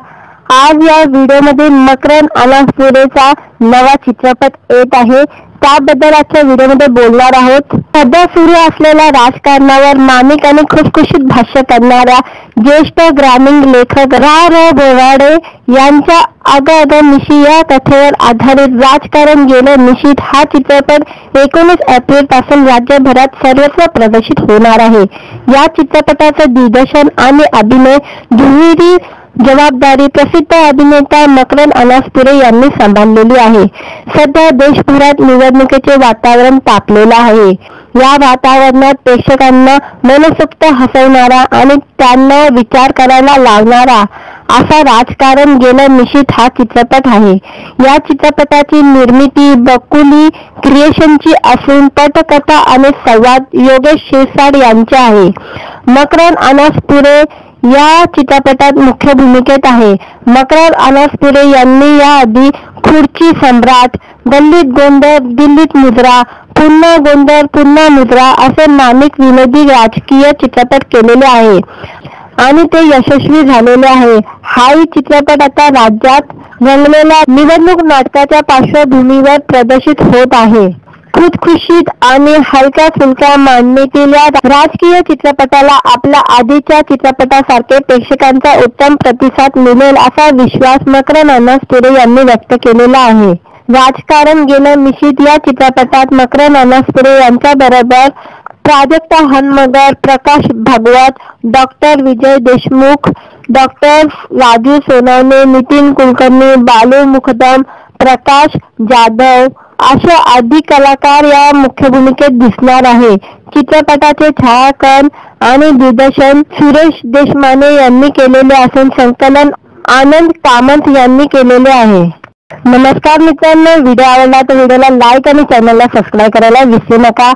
आज या व्हिडिओमध्ये मकरंद अनासपुरेचा नवा चित्रपट येत आहे, त्याबद्दल आजच्या व्हिडिओमध्ये बोलणार आहोत. सध्या सुरू असलेल्या राजकारणावर मानिक आणि खुशखुशीत भाष्य करणाऱ्या ज्येष्ठ ग्रामीण लेखक रा. बोराडे यांच्या अगं अगं मिशी या कथेवर आधारित राजकारण गेलं मिशीत हा चित्रपट 19 एप्रिल पासून राज्यभरात सर्वत्र प्रदर्शित होणार आहे. या चित्रपटाचं दिग्दर्शन आणि अभिनय दुहेरी जबाबदारी प्रसिद्ध अभिनेता मकरंद अनासपुरे यांनी सांभाळलेली आहे. सध्या देशभरात निवडणुकीचे वातावरण तापलेलं आहे. या वातावरणात प्रेक्षकांना मनसोक्त हसवणारा आणि त्यांना विचार करायला लावणारा असा राजकारण गेलं मिशीत हा चित्रपट आहे. या चित्रपटाची निर्मिती बकुली क्रिएशनची असून पटकथा आणि संवाद योगेश शिरसाट यांचे आहे. मकरंद अनासपुरे या चित्रपटात मुख्य भूमिकेत आहे. मकरंद अनासपुरे यांनी याआधी खुर्ची सम्राट, गल्लीत गोंधळ, दिल्लीत मुजरा, पुन्हा गोंधळ पुन्हा मुजरा असे मालिक विनोदी राजकीय चित्रपट केलेले आहे आणि ते यशस्वी झालेले आहे. हाही चित्रपट आता राज्यात रंगलेल्या निवडणूक नाटकाच्या पार्श्वभूमीवर प्रदर्शित होत आहे. खुशखुशीत आणि हलक्या फुलक्या मांडणीतील या राजकीय चित्रपटाला आपल्या आधीच्या चित्रपटासारखे प्रेक्षकांचा उत्तम प्रतिसाद मिळेल असा विश्वास मकरन अनासपुरे यांनी व्यक्त केलेला आहे. राजकारण गेलं मिशीत या चित्रपटात मकरन अनासपुरे यांच्याबरोबर प्राजक्ता हनमगर, प्रकाश भागवत, डॉक्टर विजय देशमुख, डॉक्टर राजू सोनवणे, नितीन कुलकर्णी, बालू मुकदम, प्रकाश जाधव असे आदी कलाकार या मुख्य भूमिकेत दिसणार आहे. चित्रपटाचे छायाकन आणि दिग्दर्शन सुरेश देशमाने यांनी केलेले असून संकलन आनंद कामत यांनी केलेले आहे. नमस्कार मित्रांनो, व्हिडिओ आवडला तर व्हिडिओला लाईक आणि चॅनलला सबस्क्राईब करायला विसरू नका.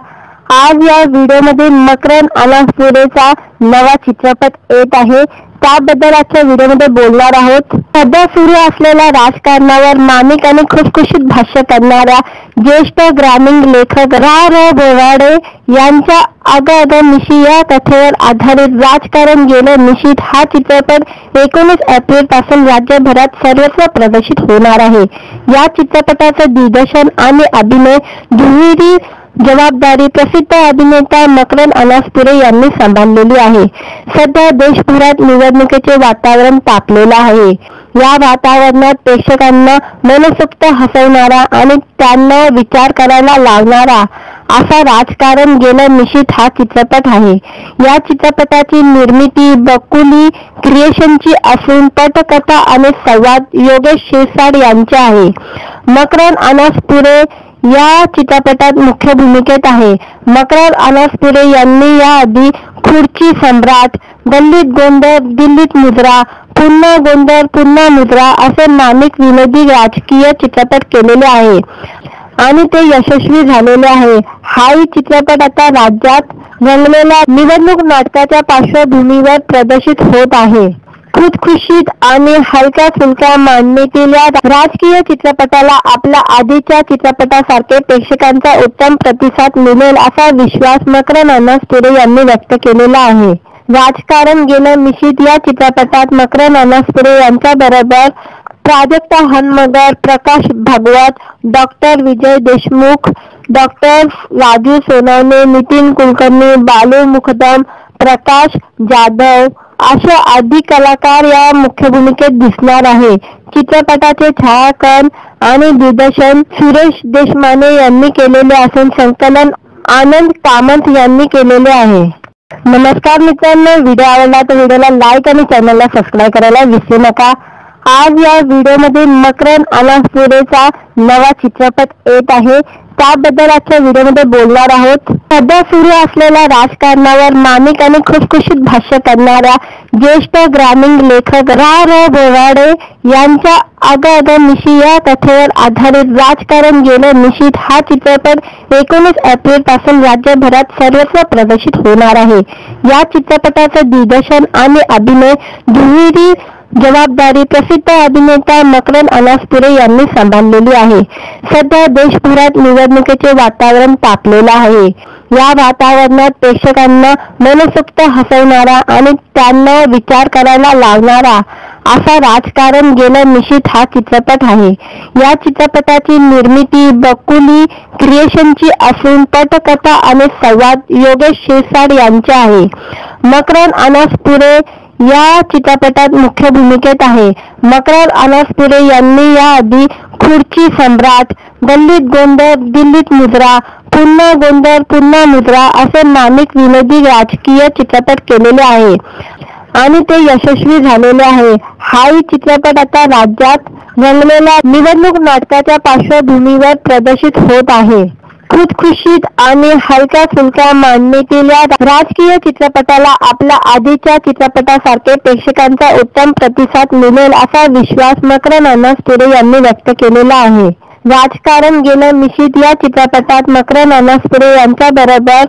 आज या व्हिडिओमध्ये मकरन अनासपुरेचा नवा चित्रपट येत आहे, त्याबद्दल आजच्या व्हिडिओमध्ये बोलणार आहोत. सध्या सुरू असलेल्या राजकारणावर मार्मिक आणि खुशखुशीत भाष्य करणाऱ्या ज्येष्ठ ग्रामीण लेखक रा. बोराडे यांच्या अगं मिशी या कथेवर आधारित राजकारण गेलं मिशीत हा चित्रपट 19 एप्रिल पासून राज्यभरात सर्वत्र प्रदर्शित होणार आहे. या चित्रपटाचं दिग्दर्शन आणि अभिनय दुहेरी जबाबदारी प्रसिद्ध अभिनेता मकरन अनासपुरे यांनी सांभाळलेली आहे. सध्या देशभरात निवडणुकीचे वातावरण तापलेलं आहे. या वातावरणात प्रेक्षकांना मनसोक्त हसवणारा आणि त्यांना विचार करायला लावणारा असा राजकारण गेलं मिशीत हा चित्रपट आहे. या चित्रपटाची निर्मिती बकुली क्रिएशनची असून पटकथा आणि संवाद योगेश शिरसाट यांचे आहे. मकरन अनासपुरे या चित्रपटात मुख्य भूमिकेत आहे. मकरन अनासपुरे यांनी याआधी खुर्ची सम्राट, गल्लीत गोंधळ, दिल्लीत मुजरा, पुन्हा गोंधळ पुन्हा मुजरा असे मार्मिक विनोदी राजकीय चित्रपट केलेले आहे आणि ते यशस्वी झालेले आहे. हाही चित्रपट आता राज्यात रंगलेल्या निवडणूक नाटकाच्या पार्श्वभूमीवर प्रदर्शित होत आहे. खुशखुशीत आणि हलक्या फुलक्या मांडणीतील या राजकीय चित्रपटाला आपल्या आधीच्या चित्रपटासारखे प्रेक्षकांचा उत्तम प्रतिसाद मिळेल असा विश्वास मकरन अनासपुरे यांनी व्यक्त केलेला आहे. राजकारण गेलं मिशीत या चित्रपटात मकरन अनासपुरे यांच्याबरोबर प्राजक्ता हनमगर, प्रकाश भागवत, डॉक्टर विजय देशमुख, डॉक्टर राजू सोनवणे, नितीन कुलकर्णी, बालू मुकदम, प्रकाश जाधव असे आदी कलाकार या मुख्य भूमिकेत दिसणार आहे. चित्रपटाचे छायाकन आणि दिग्दर्शन सुरेश देशमाने यांनी केलेले असून संकलन आनंद कामत यांनी केलेले आहे. नमस्कार मित्रांनो, व्हिडिओ आवडला तर व्हिडिओला लाईक आणि चॅनलला सबस्क्राईब करायला विसरू नका. आज या व्हिडिओमध्ये मकरन अनासपुरेचा नवा चित्रपट येत आहे, त्याबद्दल आजच्या व्हिडिओमध्ये बोलणार आहोत. सध्या सुरू असलेल्या राजकारणावर मार्मिक आणि खुशखुशीत भाष्य करणाऱ्या ज्येष्ठ ग्रामीण लेखक रा. बोराडे यांच्या अगं मिशी या कथेवर आधारित राजकारण गेलं मिशीत हा चित्रपट 19 एप्रिल पासून राज्यभरात सर्वत्र प्रदर्शित होणार आहे. या चित्रपटाचं दिग्दर्शन आणि अभिनय दुहेरी जबाबदारी प्रसिद्ध अभिनेता मकरन अनासपुरे यांनी सांभाळलेली आहे. सध्या देशभरात निवडणुकीचे वातावरण तापलेलं आहे. या वातावरणात प्रेक्षकांना मनसोक्त हसवणारा आणि त्यांना विचार करायला लावणारा असा राजकारण गेलं मिशीत हा चित्रपट आहे. या चित्रपटाची निर्मिती बकुली क्रिएशनची असून पटकथा आणि संवाद योगेश शिरसाट यांचे आहे. मकरन अनासपुरे या चित्रपटात मुख्य भूमिकेत आहे. मकरन अनासपुरे यांनी याआधी खुर्ची सम्राट, गल्लीत गोंधळ, दिल्लीत मुजरा, पुन्हा गोंधळ पुन्हा मुजरा असे मार्मिक विनोदी राजकीय चित्रपट केलेले आहे आणि ते यशस्वी झालेले आहे. हाही चित्रपट आता राज्यात रंगलेल्या निवडणूक नाटकाच्या पार्श्वभूमीवर प्रदर्शित होत आहे. खुशखुशीत आणि हलक्या फुलक्या मांडणीतील या राजकीय चित्रपटाला आपल्या आधीच्या चित्रपटासारखे प्रेक्षकांचा उत्तम प्रतिसाद मिळेल असा विश्वास मकरन अनासपुरे यांनी व्यक्त केलेला आहे. राजकारण गेलं मिशीत या चित्रपटात मकरन अनासपुरे यांच्याबरोबर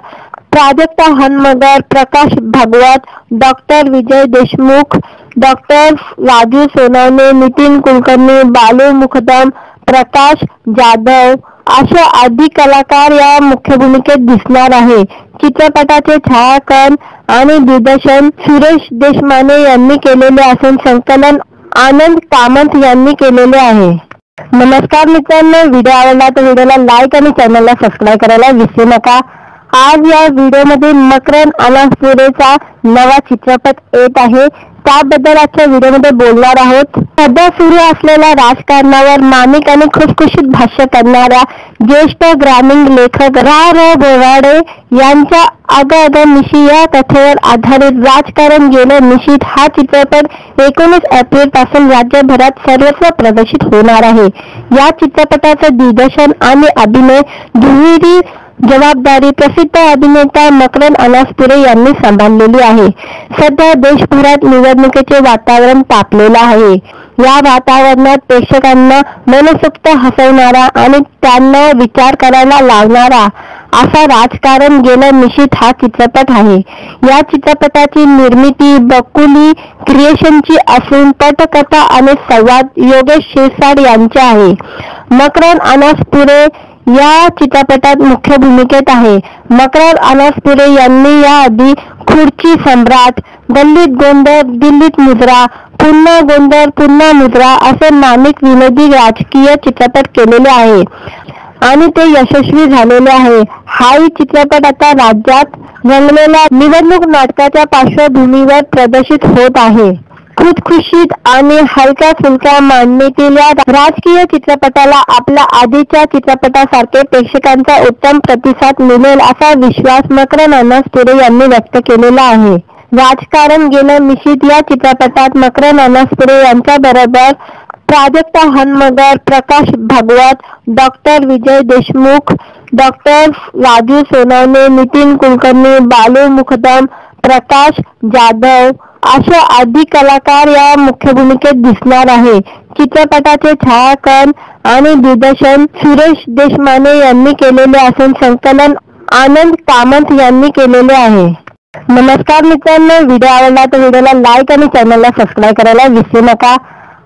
प्राजक्ता हनमगर, प्रकाश भागवत, डॉक्टर विजय देशमुख, डॉक्टर राजू सोनवणे, नितीन कुलकर्णी, बालू मुकदम, प्रकाश जाधव असे आदी कलाकार या मुख्य भूमिकेत दिसणार आहे. चित्रपटाचे छायाकन आणि दिग्दर्शन सुरेश देशमाने यांनी केलेले असून संकलन आनंद कामत यांनी केलेले आहे. नमस्कार मित्रांनो, व्हिडिओ आवडला तर व्हिडिओला लाईक आणि चॅनलला सबस्क्राईब करायला विसरू नका। आज या व्हिडिओमध्ये मकरन अनासपुरेचा नवा चित्रपट येत आहे, त्याबद्दल आजच्या व्हिडिओमध्ये बोलणार आहोत। सध्या सुरू असलेल्या राजकारणावर मार्मिक आणि खुसखुशीत भाष्य करणाऱ्या ज्येष्ठ ग्रामीण लेखक रा बोराडे यांच्या अगं मिशी या कथेवर आधारित राजकारण गेलं मिशीत हा चित्रपट 19 एप्रिल पासून राज्यभरात सर्वत्र प्रदर्शित होणार आहे। या चित्रपटाचं दिग्दर्शन आणि अभिनय दुहेरी जबाबदारी प्रसिद्ध अभिनेता मकरन अनासपुरे यांनी सांभाळलेली आहे। सध्या देशभरात निवडणुकीचे वातावरण तापलेलं आहे। या वातावरणात प्रेक्षकांना मनसोक्त हसवणारा आणि त्यांना विचार करायला लावणारा असा राजकारण गेलं मिशीत हा चित्रपट आहे। या चित्रपटाची निर्मिती बकुली क्रिएशनची असून पटकथा आणि संवाद योगेश शिरसाट यांचे आहे। मकरन अनासपुरे या चित्रपटात मुख्य भूमिकेत आहे। मकरन अनासपुरे यांनी याआधी खुर्ची सम्राट, गल्लीत गोंधळ, दिल्लीत मुजरा, पुन्हा गोंधळ पुन्हा मुजरा असे मार्मिक विनोदी राजकीय चित्रपट केलेले आहे आणि ते यशस्वी झालेले आहे। हाही चित्रपट आता राज्यात रंगलेल्या निवडणूक नाटकाच्या पार्श्वभूमीवर प्रदर्शित होत आहे। खुसखुशीत आणि हलक्या फुलक्या मांडणीतील या राजकीय चित्रपटाला आपल्या आधीच्या चित्रपटासारखे प्रेक्षकांचा उत्तम प्रतिसाद मिळेल असा विश्वास मकरन अनासपुरे यांनी व्यक्त केलेला आहे। राजकारण गेलं मिशीत या चित्रपटात मकरन अनासपुरे यांच्याबरोबर प्राजक्ता हनमगर, प्रकाश भागवत, डॉक्टर विजय देशमुख, डॉक्टर राजू सोनवणे, नितीन कुलकर्णी, बालू मुकदम, प्रकाश जाधव असे आदी कलाकार या मुख्य भूमिकेत दिसणार आहे। चित्रपटाचे छायाकन आणि दिग्दर्शन सुरेश देशमाने यांनी केलेले असून संकलन आनंद कामत यांनी केलेले आहे। नमस्कार मित्रांनो, व्हिडिओ आवडला तर व्हिडिओला लाईक आणि चॅनलला सबस्क्राईब करायला विसरू नका।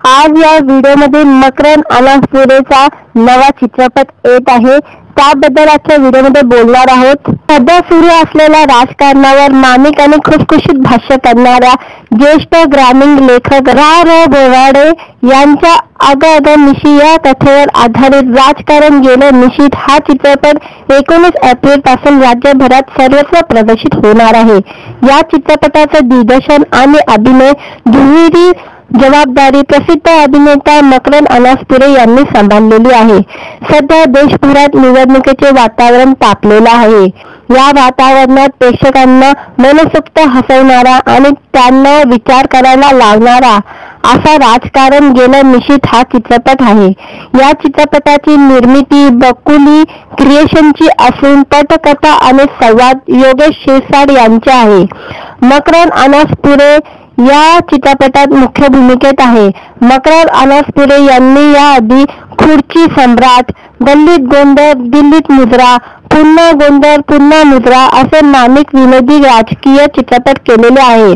आज या व्हिडिओमध्ये मकरन अनासपुरेचा नवा चित्रपट येत आहे, त्याबद्दल आजच्या व्हिडिओमध्ये बोलणार आहोत। सध्या सुरू असलेल्या राजकारणावर मार्मिक आणि खुसखुशीत भाष्य करणाऱ्या ज्येष्ठ ग्रामीण लेखक रा बोराडे यांच्या अगं मिशी या कथेवर आधारित राजकारण गेलं मिशीत हा चित्रपट 19 एप्रिल पासून राज्यभरात सर्वत्र प्रदर्शित होणार आहे। या चित्रपटाचं दिग्दर्शन आणि अभिनय दुहेरी जबाबदारी प्रसिद्ध अभिनेता मकरन अनासपुरे यांनी सांभाळलेली आहे। सध्या देशभरात निवडणुकीचे वातावरण तापलेलं आहे। या वातावरणात प्रेक्षकांना मनसोक्त हसवणारा आणि त्यांना विचार करायला लावणारा असा राजकारण गेलं मिशीत हा चित्रपट आहे। या चित्रपटाची निर्मिती बकुली क्रिएशनची असून पटकथा आणि संवाद योगेश शिरसाट यांचे आहे। मकरन अनासपुरे या चित्रपटात मुख्य भूमिकेत आहे। मकरन अनासपुरे यांनी याआधी खुर्ची सम्राट, गल्लीत गोंधळ, दिल्लीत मुजरा, पुन्हा गोंधळ पुन्हा मुजरा असे मार्मिक विनोदी राजकीय चित्रपट केलेले आहे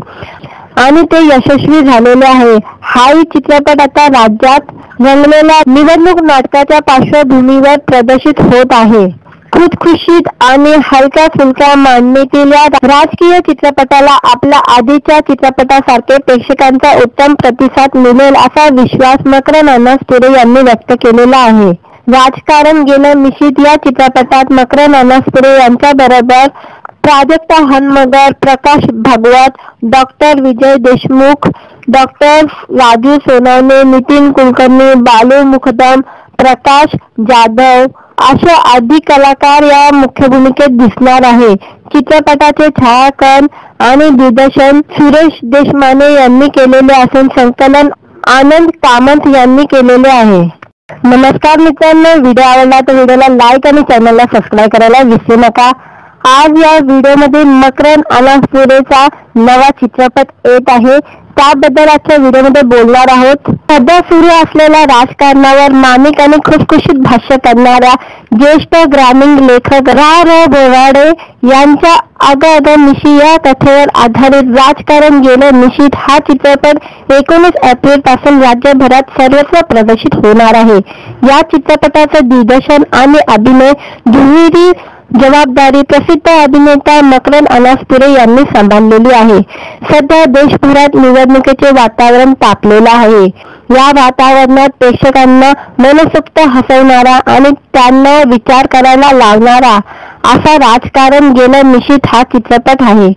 आणि ते यशस्वी झालेले आहे। हाही चित्रपट आता राज्यात रंगलेल्या निवडणूक नाटकाच्या पार्श्वभूमीवर प्रदर्शित होत आहे। खुसखुशीत आणि हलक्या फुलक्या मांडणीतील या राजकीय चित्रपटाला आपल्या आधीच्या चित्रपटासारखे प्रेक्षकांचा उत्तम प्रतिसाद मिळेल असा विश्वास मकरन अनासपुरे यांनी व्यक्त केलेला आहे। राजकारण गेलं मिशीत या चित्रपटात मकरन अनासपुरे यांच्याबरोबर प्राजक्ता हनमगर, प्रकाश भागवत, डॉक्टर विजय देशमुख, डॉक्टर राजू सोनवणे, नितीन कुलकर्णी, बालू मुकदम, प्रकाश जाधव असे आदी कलाकार या मुख्य भूमिकेत दिसणार आहे। चित्रपटाचे छायाकन आणि दिग्दर्शन सुरेश देशमाने यांनी केलेले असून संकलन आनंद कामत यांनी केलेले आहे। नमस्कार मित्रांनो, व्हिडिओ आवडला तर व्हिडिओला लाईक आणि चॅनलला सबस्क्राईब करायला विसरू नका। आज या व्हिडिओमध्ये मकरन अनासपुरेचा नवा चित्रपट येत आहे, त्याबद्दल आजच्या व्हिडिओमध्ये बोलणार आहोत। सध्या सुरू असलेल्या राजकारणावर मार्मिक आणि खुसखुशीत भाष्य करणाऱ्या ज्येष्ठ ग्रामीण लेखक रा बोराडे यांच्या अगं मिशी या कथेवर आधारित राजकारण गेलं मिशीत हा चित्रपट 19 एप्रिल पासून राज्यभरात सर्वत्र प्रदर्शित होणार आहे। या चित्रपटाचं दिग्दर्शन आणि अभिनय दुहेरी जबाबदारी प्रसिद्ध अभिनेता मकरंद अनासपुरे यांनी सांभाळलेली आहे. सध्या देशभरात निवडणुकीचे वातावरण तापलेलं आहे. या वातावरणात प्रेक्षकांना मनसोक्त हसवणारा आणि त्यांना विचार करायला लावणारा असा राजकारण गेलं मिशीत हा चित्रपट आहे.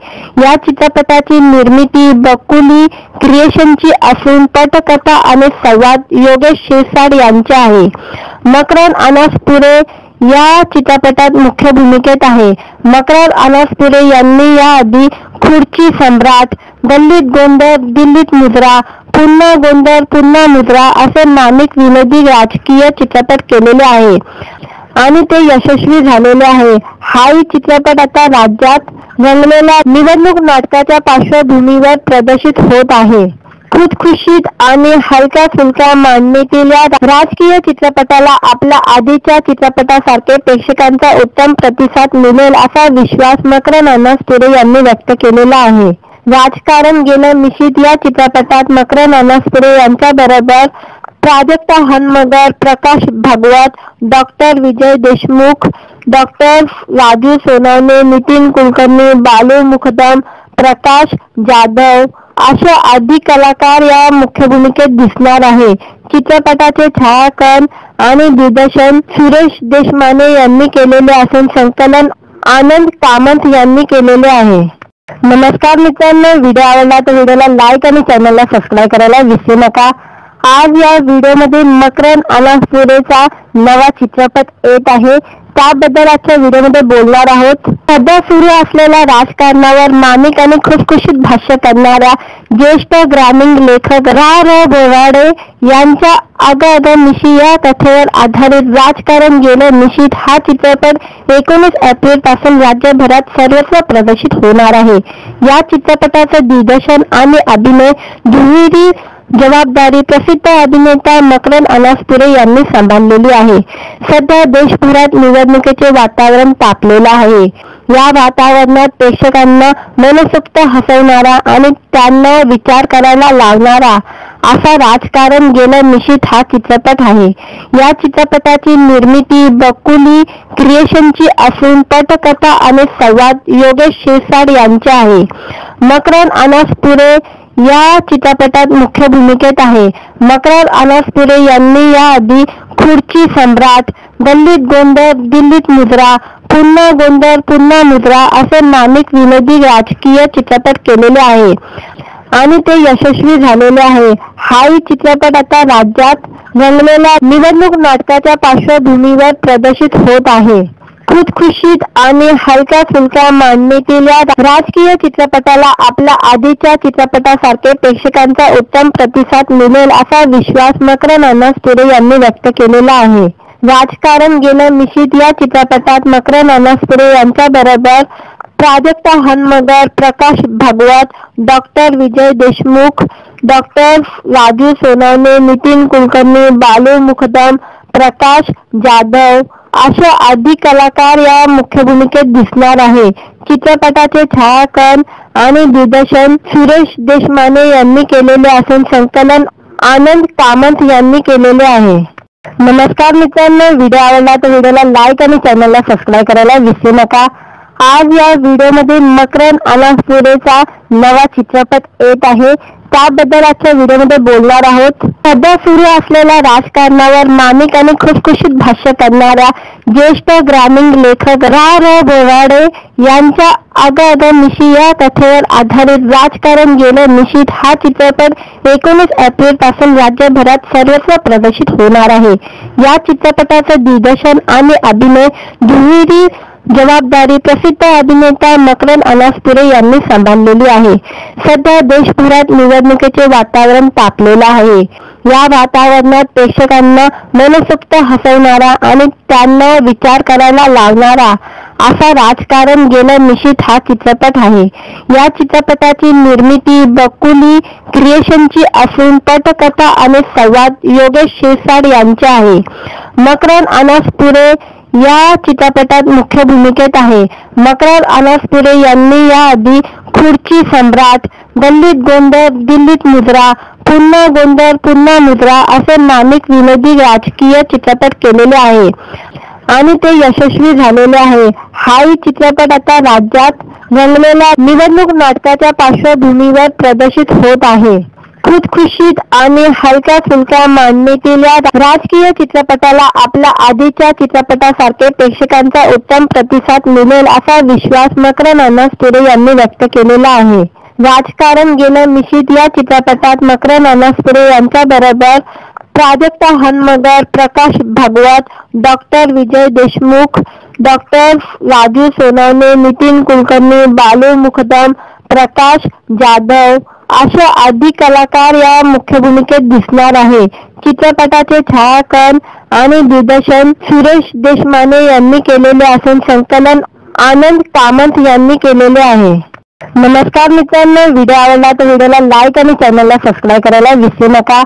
या चित्रपटाची निर्मिती बकुली क्रिएशनची असून पटकथा आणि संवाद योगेश शिरसाट यांचे आहे. मकरंद अनासपुरे या चित्रपटात मुख्य भूमिकेत आहे. मकरंद अनासपुरे यांनी याआधी खुर्ची सम्राट, गल्लीत गोंधळ, दिल्लीत मुजरा, पुन्हा गोंधळ पुन्हा मुजरा असे नामिक विनोदी राजकीय चित्रपट केलेले आहे आणि ते यशस्वी झालेले आहे. हाही चित्रपट आता राज्यात रंगलेल्या निवडणूक नाटकाच्या पार्श्वभूमीवर प्रदर्शित होत आहे. खुदखुशीत आणि हलक्या फुलक्या मांडणीतील या राजकीय चित्रपटाला आपल्या आधीच्या चित्रपटासारखे प्रेक्षकांचा उत्तम प्रतिसाद मिळेल असा विश्वास मकरंद अनासपुरे यांनी व्यक्त केलेला आहे. राजकारण गेलं मिशीत या चित्रपटात मकरंद अनासपुरे यांच्या बरोबर प्राजक्ता हनमगर, प्रकाश भागवत, डॉक्टर विजय देशमुख, डॉक्टर राजू सोनवणे, नितीन कुलकर्णी, बालू मुकदम, प्रकाश जाधव असे आदी कलाकार या मुख्य भूमिकेत दिसणार आहे. चित्रपटाचे छायाकन आणि दिग्दर्शन सुरेश देशमाने यांनी केलेले असून संकलन आनंद कामत यांनी केलेले आहे. नमस्कार मित्रांनो, व्हिडिओ आवडला तर व्हिडिओला लाईक आणि चॅनलला सबस्क्राईब करायला विसरू नका. आज या व्हिडिओमध्ये मकरंद अनासपुरेचा नवा चित्रपट येत आहे, त्याबद्दल आजच्या व्हिडिओमध्ये बोलणार आहोत. सध्या सुरू असलेल्या राजकारणावर मामिक आणि खुसखुशीत भाष्य करणाऱ्या ज्येष्ठ ग्रामीण लेखक रा. बोराडे यांच्या अग मिशी या कथेवर आधारित राजकारण गेलं मिशीत हा चित्रपट 19 एप्रिल पासून राज्यभरात सर्वत्र प्रदर्शित होणार आहे. या चित्रपटाचं दिग्दर्शन आणि अभिनय दुहेरी जबाबदारी प्रसिद्ध अभिनेता मकरंद अनासपुरे यांनी सांभाळलेली आहे. सध्या देशभरात निवडणुकीचे वातावरण तापलेलं आहे. या वातावरणात प्रेक्षकांना मनसोक्त हसवणारा आणि त्यांना विचार करायला लावणारा असा राजकारण गेलं मिशीत हा चित्रपट आहे. या चित्रपटाची निर्मिती बकुली क्रिएशनची असून पटकथा आणि संवाद योगेश शिरसाट यांचे आहे. मकरंद अनासपुरे या चित्रपटात मुख्य भूमिकेत आहे. मकरंद अनासपुरे यांनी याआधी खुर्ची सम्राट, गल्लीत गोंधळ, दिल्लीत मुजरा, पुन्हा गोंधळ पुन्हा मुजरा असे नामिक विनोदी राजकीय चित्रपट केलेले आहे आणि ते यशस्वी झालेले आहे. हाही चित्रपट आता राज्यात रंगलेल्या निवडणूक नाटकाच्या पार्श्वभूमीवर प्रदर्शित होत आहे. खुदखुशीत आणि हलक्या फुलक्या मांडणीतील या राजकीय चित्रपटाला आपल्या आधीच्या चित्रपटासारखे प्रेक्षकांचा उत्तम प्रतिसाद मिळेल असा विश्वास मकरंद अनासपुरे यांनी व्यक्त केलेला आहे. राजकारण गेलं मिशीत या चित्रपटात मकरंद अनासपुरे यांच्या बरोबर प्राजक्ता हनमगर, प्रकाश भागवत, डॉक्टर विजय देशमुख, डॉक्टर राजू सोनवणे, नितीन कुलकर्णी, बालू मुकदम, प्रकाश जाधव असे आदी कलाकार या मुख्य भूमिकेत दिसणार आहे. चित्रपटाचे छायाकन आणि दिग्दर्शन सुरेश देशमाने यांनी केलेले असून संकलन आनंद कामत यांनी केलेले आहे. नमस्कार मित्रांनो, व्हिडिओ आवडला तर व्हिडिओला लाईक आणि चॅनलला सबस्क्राईब करायला विसरू नका. आज या व्हिडिओमध्ये मकरंद अनासपुरेचा नवा चित्रपट येत आहे, त्याबद्दल आजच्या व्हिडिओमध्ये बोलणार आहोत. सध्या सुरू असलेल्या राजकारणावर मामिक आणि खुसखुशीत भाष्य करणाऱ्या ज्येष्ठ ग्रामीण लेखक रा. बोराडे यांच्या अग मिशी या कथेवर आधारित राजकारण गेलं मिशीत हा चित्रपट 19 एप्रिल पासून राज्यभरात सर्वत्र प्रदर्शित होणार आहे. या चित्रपटाचं दिग्दर्शन आणि अभिनय दुहेरी जबाबदारी प्रसिद्ध अभिनेता मकरंद अनासपुरे यांनी सांभाळलेली आहे. सध्या देशभरात निवडणुकीचे वातावरण तापलेलं आहे. या वातावरणात प्रेक्षकांना मनसोक्त हसवणारा आणि त्यांना विचार करायला लावणारा असा राजकारण गेलं मिशीत हा चित्रपट आहे. या चित्रपटाची निर्मिती बकुली क्रिएशनची असून पटकथा आणि संवाद योगेश शिरसाट यांचे आहे. मकरंद अनासपुरे या चित्रपटात मुख्य भूमिकेत आहे. मकरंद अनासपुरे यांनी याआधी खुर्ची सम्राट, गल्लीत गोंधळ, दिल्लीत मुजरा, पुन्हा गोंधळ पुन्हा मुजरा असे नामिक विनोदी राजकीय चित्रपट केलेले आहे आणि ते यशस्वी झालेले आहे. हाही चित्रपट आता राज्यात रंगलेल्या निवडणूक नाटकाच्या पार्श्वभूमीवर प्रदर्शित होत आहे. खुशखुशीत आणि हलक्या फुलक्या मांडणीतील या राजकीय चित्रपटाला आपल्या आधीच्या चित्रपटासारखे प्रेक्षकांचा उत्तम प्रतिसाद मिळेल असा विश्वास मकरंद अनासपुरे यांनी व्यक्त केलेला आहे. राजकारण गेलं मिशीत या चित्रपटात मकरंद अनासपुरे यांच्याबरोबर प्राजक्ता हनमगर, प्रकाश भागवत, डॉक्टर विजय देशमुख, डॉक्टर राजू सोनवणे, नितीन कुलकर्णी, बालू मुकदम, प्रकाश जाधव असे आदी कलाकार या मुख्य भूमिकेत दिसणार आहे. चित्रपटाचे छायाकन आणि दिग्दर्शन सुरेश देशमाने यांनी केलेले असून संकलन आनंद कामत यांनी केलेले आहे. नमस्कार मित्रांनो, व्हिडिओ आवडला तर व्हिडिओला लाईक आणि चॅनलला सबस्क्राईब करायला विसरू नका.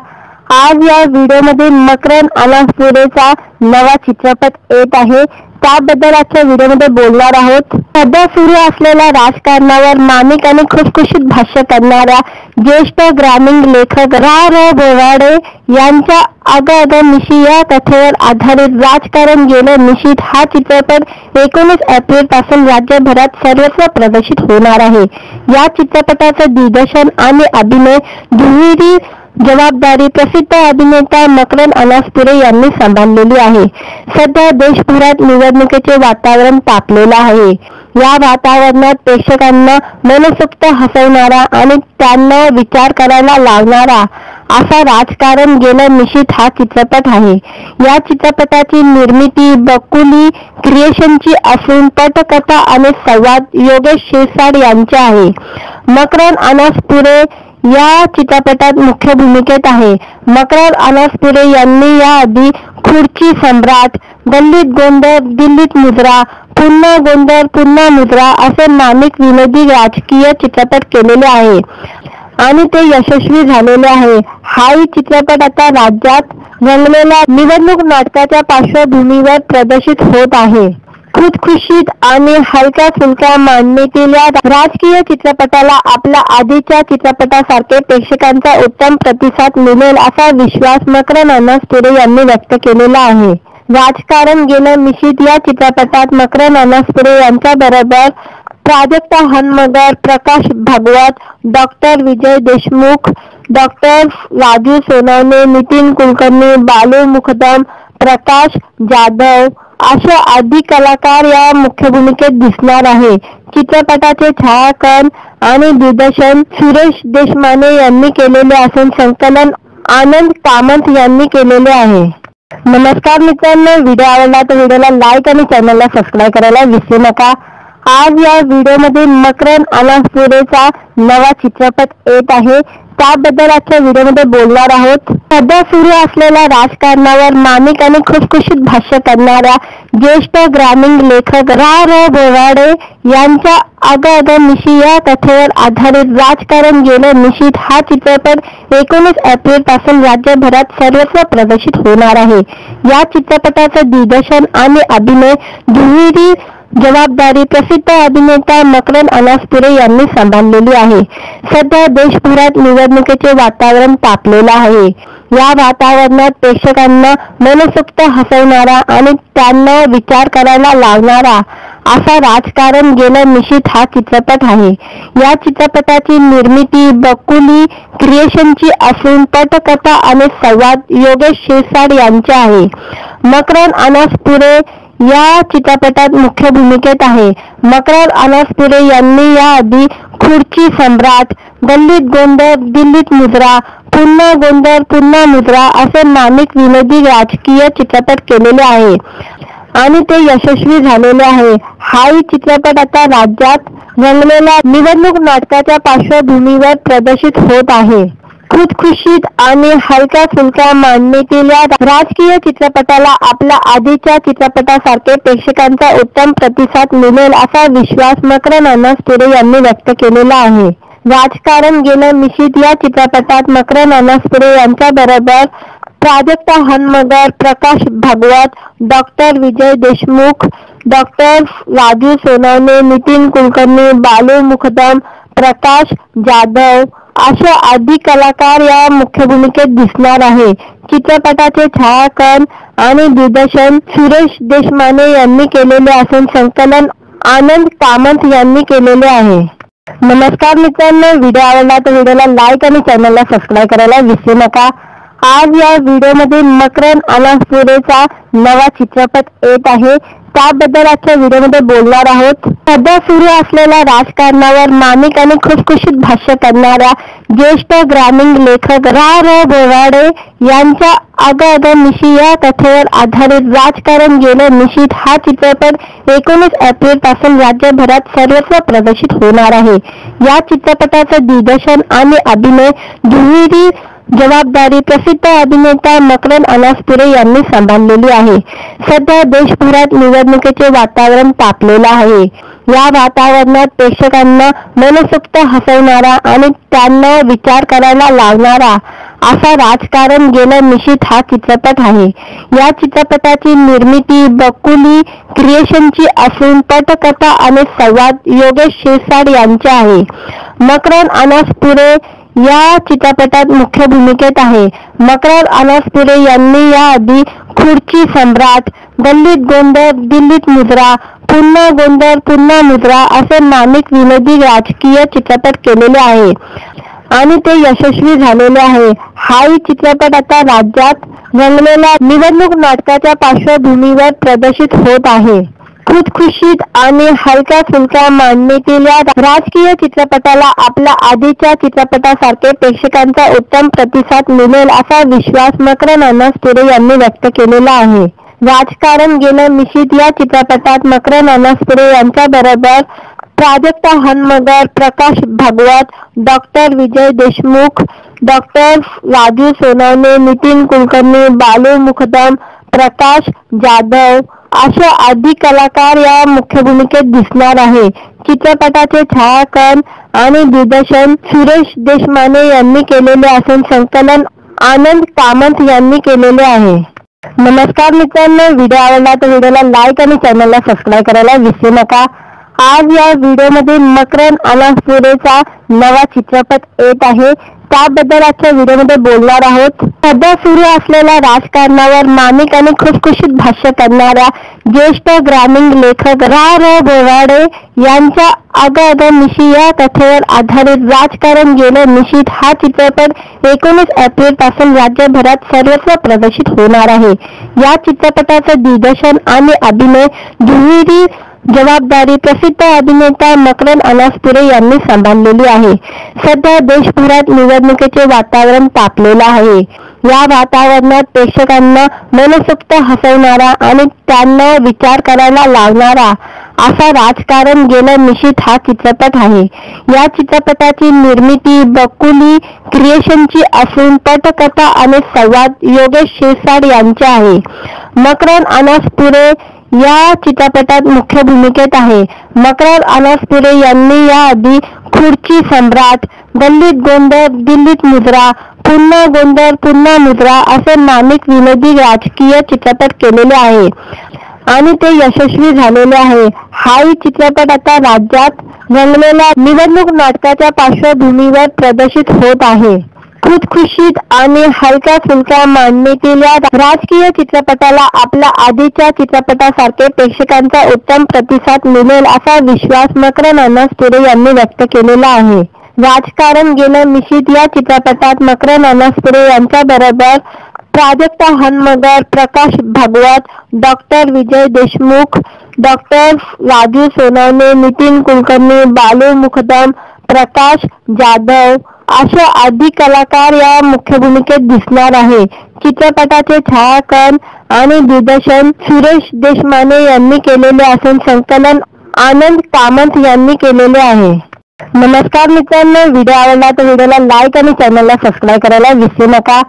आज या व्हिडिओमध्ये मकरंद अनासपुरेचा नवा चित्रपट येत आहे, त्याबद्दल आजच्या व्हिडिओमध्ये बोलणार आहोत. सध्या सुरू असलेल्या राजकारणावर मार्मिक आणि खुशखुशीत भाष्य करणाऱ्या ज्येष्ठ ग्रामीण लेखक रा. बोराडे यांच्या अगं मिशी या कथेवर आधारित राजकारण गेलं मिशीत हा चित्रपट 19 एप्रिल पासून राज्यभरात सर्वत्र प्रदर्शित होणार आहे. या चित्रपटाचं दिग्दर्शन आणि अभिनय दुहेरी जबाबदारी प्रसिद्ध अभिनेता मकरंद अनासपुरे यांनी सांभाळलेली आहे. सध्या देशभरात निवडणुकीचे वातावरण तापलेलं आहे. या वातावरणात प्रेक्षकांना मनसोक्त हसवणारा आणि त्यांना विचार करायला लावणारा असा राजकारण गेलं मिशीत हा चित्रपट आहे. या चित्रपटाची निर्मिती बकुली क्रिएशनची असून पटकथा आणि संवाद योगेश शिरसाट यांचे आहे. मकरंद अनासपुरे या चित्रपटात मुख्य भूमिकेत आहे. मकरंद अनासपुरे यांनी याआधी खुर्ची सम्राट, गल्लीत गोंधळ, दिल्लीत मुजरा, पुन्हा गोंधळ पुन्हा मुजरा असे मार्मिक विनोदी राजकीय चित्रपट केलेले आहे आणि ते यशस्वी झालेले आहे. हाही चित्रपट आता राज्यात रंगलेल्या निवडणूक नाटकाच्या पार्श्वभूमीवर प्रदर्शित होत आहे. खुशखुशीत आणि हलक्या फुलक्या मांडणीतील या राजकीय चित्रपटाला आपल्या आधीच्या चित्रपटासारखे प्रेक्षकांचा उत्तम प्रतिसाद मिळेल असा विश्वास मकरंद अनासपुरे यांनी व्यक्त केलेला आहे. राजकारण गेलं मिशीत या चित्रपटात मकरंद अनासपुरे यांच्याबरोबर प्राजक्ता हनमगर, प्रकाश भागवत, डॉक्टर विजय देशमुख, डॉक्टर राजू सोनवणे, नितीन कुलकर्णी, बालू मुकदम, प्रकाश जाधव असे आदी कलाकार या मुख्य भूमिकेत दिसणार आहे. चित्रपटाचे छायाकन आणि दिग्दर्शन सुरेश देशमाने यांनी केलेले असून संकलन आनंद कामत यांनी केलेले आहे. नमस्कार मित्रांनो, व्हिडिओ आवडला तर व्हिडिओला लाईक आणि चॅनलला सबस्क्राईब करायला विसरू नका. आज या व्हिडिओमध्ये मकरंद अनासपुरेचा नवा चित्रपट येत आहे, त्याबद्दल आजच्या व्हिडिओमध्ये बोलणार आहोत. सध्या सुरू असलेल्या राजकारणावर मार्मिक आणि खुशखुशीत भाष्य करणाऱ्या ज्येष्ठ ग्रामीण लेखक रा. बोराडे यांच्या अगं मिशी या कथेवर आधारित राजकारण गेलं मिशीत हा चित्रपट 19 एप्रिल पासून राज्यभरात सर्वत्र प्रदर्शित होणार आहे. या चित्रपटाचं दिग्दर्शन आणि अभिनय दुहेरी जबाबदारी प्रसिद्ध अभिनेता मकरंद अनासपुरे यांनी सांभाळलेली आहे. सध्या देशभरात निवडणुकीचे वातावरण तापलेलं आहे. या वातावरणात प्रेक्षकांना मनसोक्त हसवणारा आणि त्यांना विचार करायला लावणारा असा राजकारण गेलं मिशीत हा चित्रपट आहे. या चित्रपटाची निर्मिती बकुली क्रिएशनची असून पटकथा आणि संवाद योगेश शिरसाट यांचे आहे. मकरंद अनासपुरे या चित्रपटात मुख्य भूमिकेत आहे. मकरंद अनासपुरे यांनी याआधी खुर्ची सम्राट, गल्लीत गोंधळ, दिल्लीत मुजरा, पुन्हा गोंधळ पुन्हा मुजरा असे मार्मिक विनोदी राजकीय चित्रपट केलेले आहे आणि ते यशस्वी झालेले आहे. हाही चित्रपट आता राज्यात रंगलेल्या निवडणूक नाटकाच्या पार्श्वभूमीवर प्रदर्शित होत आहे. खुशखुशीत आणि हलक्या फुलक्या मांडणीतील या राजकीय चित्रपटाला आपल्या आधीच्या चित्रपटासारखे प्रेक्षकांचा उत्तम प्रतिसाद मिळेल असा विश्वास मकरंद अनासपुरे यांनी व्यक्त केलेला आहे. राजकारण गेलं मिशीत या चित्रपटात मकरंद अनासपुरे यांच्याबरोबर प्राजक्ता हनमगर, प्रकाश भागवत, डॉक्टर विजय देशमुख, डॉक्टर राजू सोनवणे, नितीन कुलकर्णी, बालू मुकदम, प्रकाश जाधव अशा अधिक कलाकार या मुख्य भूमिकेत दिसणार आहे. चित्रपटाचे छायाकन आणि दिग्दर्शन सुरेश देशमाने यांनी केलेले असून संकलन आनंद कामत यांनी केलेले आहे. नमस्कार मित्रांनो, व्हिडिओ आवडला तर व्हिडिओला लाईक आणि चॅनलला सबस्क्राईब करायला विसरू नका. आज या व्हिडिओमध्ये मकरन अनासपुरेचा नवा चित्रपट येत आहे, त्याबद्दल आजच्या व्हिडिओमध्ये बोलणार आहोत. सध्या सुरू असलेल्या राजकारणावर मार्मिक आणि खुसखुशीत भाष्य करणाऱ्या ज्येष्ठ ग्रामीण लेखक रा. बोराडे यांच्या अगं मिशी या कथेवर आधारित राजकारण गेलं मिशीत हा चित्रपट 19 एप्रिल पासून राज्यभरात सर्वत्र प्रदर्शित होणार आहे. या चित्रपटाचं दिग्दर्शन आणि अभिनय दुहेरी जबाबदारी प्रसिद्ध अभिनेता मकरन अनासपुरे यांनी सांभाळलेली आहे. सध्या देशभरात निवडणुकीचे वातावरण तापलेलं आहे. या वातावरणात प्रेक्षकांना मनसोक्त हसवणारा आणि त्यांना विचार करायला लावणारा असा राजकारण गेलं मिशीत हा चित्रपट आहे. या चित्रपटाची निर्मिती बकुली क्रिएशनची असून पटकथा आणि संवाद योगेश शिरसाट यांचे आहे. मकरन अनासपुरे या चित्रपटात मुख्य भूमिकेत आहे. मकरन अनासपुरे यांनी याआधी खुर्ची सम्राट, गल्लीत गोंधळ, दिल्लीत मुजरा, पुन्हा गोंधळ पुन्हा मुजरा असे मार्मिक विनोदी राजकीय चित्रपट केलेले आहे आणि ते यशस्वी झालेले आहे. हाही चित्रपट आता राज्यात रंगलेल्या निवडणूक नाटकाच्या पार्श्वभूमीवर प्रदर्शित होत आहे. खुसखुशीत आणि हलक्या फुलक्या मांडणीतील या राजकीय चित्रपटाला आपल्या आधीच्या चित्रपटासारखे प्रेक्षकांचा उत्तम प्रतिसाद मिळेल असा विश्वास मकरन अनासपुरे यांनी व्यक्त केलेला आहे. राजकारण गेलं मिशीत या चित्रपटात मकरन अनासपुरे यांच्या बरोबर प्राजक्ता हनमगर, प्रकाश भागवत, डॉक्टर विजय देशमुख, डॉक्टर राजू सोनवणे, नितीन कुलकर्णी, बालू मुखदम, प्रकाश जाधव अशा अधिक कलाकार या मुख्य भूमिकेत दिसणार आहे. चित्रपटाचे छायाकन आणि दिग्दर्शन सुरेश देशमाने यांनी केलेले असून संकलन आनंद कामत यांनी केलेले आहे. नमस्कार मित्रांनो, व्हिडिओ आवडला तर व्हिडिओला लाईक आणि चॅनलला सबस्क्राईब करायला विसरू नका. आज या व्हिडिओमध्ये मकरन अनासपुरेचा नवा चित्रपट येत आहे, त्याबद्दल आजच्या व्हिडिओमध्ये बोलणार आहोत. सध्या सुरू असलेल्या राजकारणावर मार्मिक आणि खुसखुशीत भाष्य करणाऱ्या ज्येष्ठ ग्रामीण लेखक रा. बोराडे यांच्या अगं मिशी या कथेवर आधारित राजकारण गेलं मिशीत हा चित्रपट 19 एप्रिल पासून राज्यभरात सर्वत्र प्रदर्शित होणार आहे. या चित्रपटाचं दिग्दर्शन आणि अभिनय दुहेरी जबाबदारी प्रसिद्ध अभिनेता मकरन अनासपुरे यांनी सांभाळलेली आहे. सध्या देशभरात निवडणुकीचे वातावरण तापलेलं आहे. या वातावरणात प्रेक्षकांना मनसोक्त हसवणारा आणि त्यांना विचार करायला लावणारा असा राजकारण गेलं मिशीत हा चित्रपट आहे. या चित्रपटाची निर्मिती बकुली क्रिएशनची असून पटकथा आणि संवाद योगेश शिरसाट यांचे आहे. मकरन अनासपुरे या चित्रपटात मुख्य भूमिकेत आहे. मकरन अनासपुरे यांनी याआधी खुर्ची सम्राट, गल्लीत गोंधळ, दिल्लीत मुजरा, पुन्हा गोंधळ पुन्हा मुजरा असे मार्मिक विनोदी राजकीय चित्रपट केलेले आहे आणि ते यशस्वी झालेले आहे. हाही चित्रपट आता राज्यात रंगलेल्या निवडणूक नाटकाच्या पार्श्वभूमीवर प्रदर्शित होत आहे. खुसखुशीत आणि हलक्या फुलक्या मांडणीतील या राजकीय चित्रपटाला आपल्या आधीच्या चित्रपटासारखे प्रेक्षकांचा उत्तम प्रतिसाद मिळेल असा विश्वास मकरन अनासपुरे यांनी व्यक्त केलेला आहे. राजकारण गेलं मिशीत या चित्रपटात मकरन अनासपुरे यांच्या बरोबर प्राजक्ता हनमगर, प्रकाश भागवत, डॉक्टर विजय देशमुख, डॉक्टर राजू सोनवणे, नितीन कुलकर्णी, बालू मुखदम, प्रकाश जाधव अशा अधिक कलाकार या मुख्य भूमिकेत दिसणार आहे. चित्रपटाचे छायाकन आणि दिग्दर्शन सुरेश देशमाने यांनी केलेले असून संकलन आनंद कामत यांनी केलेले आहे. नमस्कार मित्रांनो, व्हिडिओ आवडला तर व्हिडिओला लाईक आणि चॅनलला सबस्क्राईब करायला विसरू नका.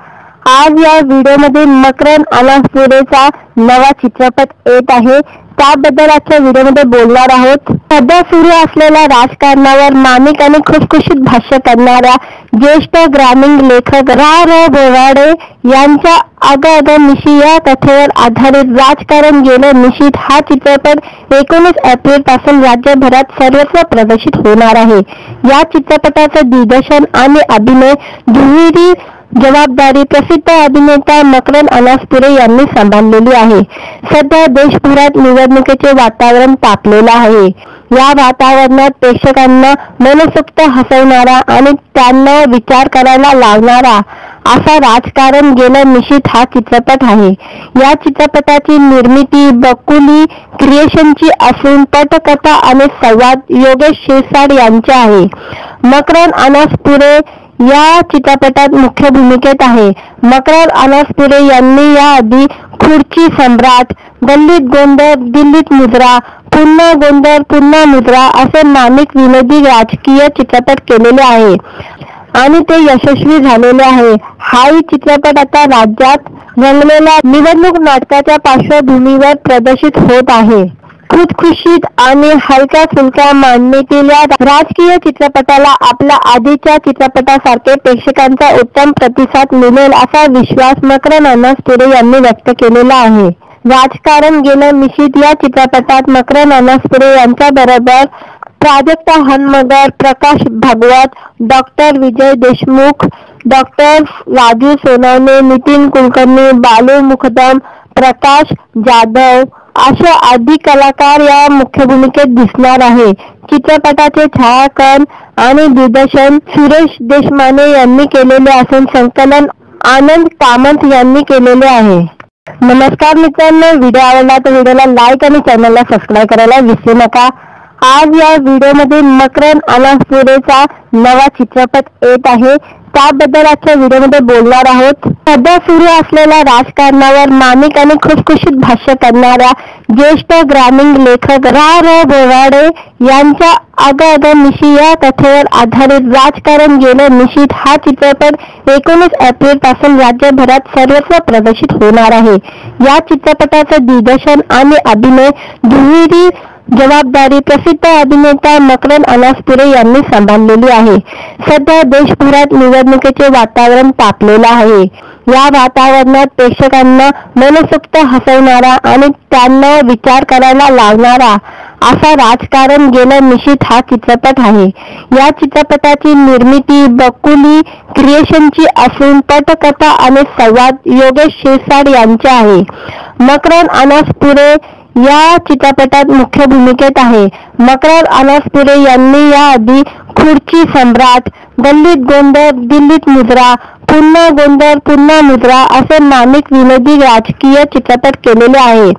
आज या व्हिडिओमध्ये मकरन अनासपुरेचा नवा चित्रपट येत आहे, त्याबद्दल आजच्या व्हिडिओमध्ये बोलणार आहोत। सध्या सुरू असलेल्या राजकारणावर मार्मिक आणि खुसखुशीत भाष्य करणाऱ्या ज्येष्ठ ग्रामीण लेखक रा. बोराडे यांच्या अगं मिशी या कथेवर आधारित राजकारण गेलं मिशीत हा चित्रपट 19 एप्रिल पासून राज्यभरात सर्वत्र प्रदर्शित होणार आहे। या चित्रपटाचं दिग्दर्शन आणि अभिनय दुहेरी जबाबदारी प्रसिद्ध अभिनेता मकरंद अनासपुरे यांनी सांभाळलेली आहे। सध्या देशभरात निवडणुकीचे वातावरण तापलेलं आहे। या वातावरणात प्रेक्षकांना मनसोक्त हसवणारा आणि त्यांना विचार करायला लावणारा असा राजकारण गेलं मिशीत हा चित्रपट आहे। या चित्रपटाची निर्मिती बकुली क्रिएशनची असून पटकथा आणि संवाद योगेश शिरसाट यांचे आहे। मकरंद अनासपुरे या चित्रपटात मुख्य भूमिकेत आहे। मकरंद अनासपुरे यांनी याआधी खुर्ची सम्राट, गल्लीत गोंधळ, दिल्लीत मुजरा, पुन्हा गोंधळ पुन्हा मुजरा असे मार्मिक विनोदी राजकीय चित्रपट केलेले आहे आणि ते यशस्वी झालेले आहे। हाही चित्रपट आता राज्यात रंगलेल्या निवडणूक नाटकाच्या पार्श्वभूमीवर प्रदर्शित होत आहे। खुसखुशीत आणि हलक्या फुलक्या मांडणीतील या राजकीय चित्रपटाला आपल्या आधीच्या चित्रपटासारखे प्रेक्षकांचा उत्तम प्रतिसाद मिळेल असा विश्वास मकरंद अनासपुरे यांनी व्यक्त केलेला आहे। राजकारण गेलं मिशीत या चित्रपटात मकरंद अनासपुरे यांच्याबरोबर प्राजक्ता हनमगर, प्रकाश भागवत, डॉक्टर विजय देशमुख, डॉक्टर राजू सोनवणे, नितीन कुलकर्णी, बालू मुकदम, प्रकाश जाधव असे अधिक कलाकार या मुख्य भूमिकेत दिसणार आहे। चित्रपटाचे छायाकन आणि दिग्दर्शन सुरेश देशमाने यांनी केलेले असून संकलन आनंद कामत यांनी केलेले आहे। नमस्कार मित्रांनो, व्हिडिओ आवडला तर व्हिडिओला लाईक आणि चॅनलला सबस्क्राईब करायला विसरू नका। आज या व्हिडिओमध्ये मकरंद अनासपुरेचा नवा चित्रपट येत आहे, त्याबद्दल आजच्या व्हिडिओमध्ये बोलणार आहोत। सध्या सुरू असलेल्या राजकारणावर मार्मिक आणि खुसखुशीत भाष्य करणाऱ्या ज्येष्ठ ग्रामीण लेखक रा. बोराडे यांच्या अगं मिशी या कथेवर आधारित राजकारण गेलं मिशीत हा चित्रपट 19 एप्रिल पासून राज्यभरात सर्वत्र प्रदर्शित होणार आहे। या चित्रपटाचं दिग्दर्शन आणि अभिनय दुहेरी जबाबदारी प्रसिद्ध अभिनेता मकरंद अनासपुरे यांनी सांभाळलेली आहे। सध्या देशभरात निवडणुकीचे वातावरण तापलेलं आहे। या वातावरणात प्रेक्षकांना मनसोक्त हसवणारा आणि त्यांना विचार करायला लावणारा असा राजकारण गेलं मिशीत हा चित्रपट आहे। या चित्रपटाची निर्मिती बकुली क्रिएशनची असून पटकथा आणि संवाद योगेश शिरसाट यांचे आहे। मकरंद अनासपुरे या चित्रपटात मुख्य भूमिकेत आहे। मकरंद अनासपुरे यांनी याआधी खुर्ची सम्राट, गल्लीत गोंधळ, दिल्लीत मुजरा, पुन्हा गोंधळ पुन्हा मुजरा असे मार्मिक विनोदी राजकीय चित्रपट केलेले आहे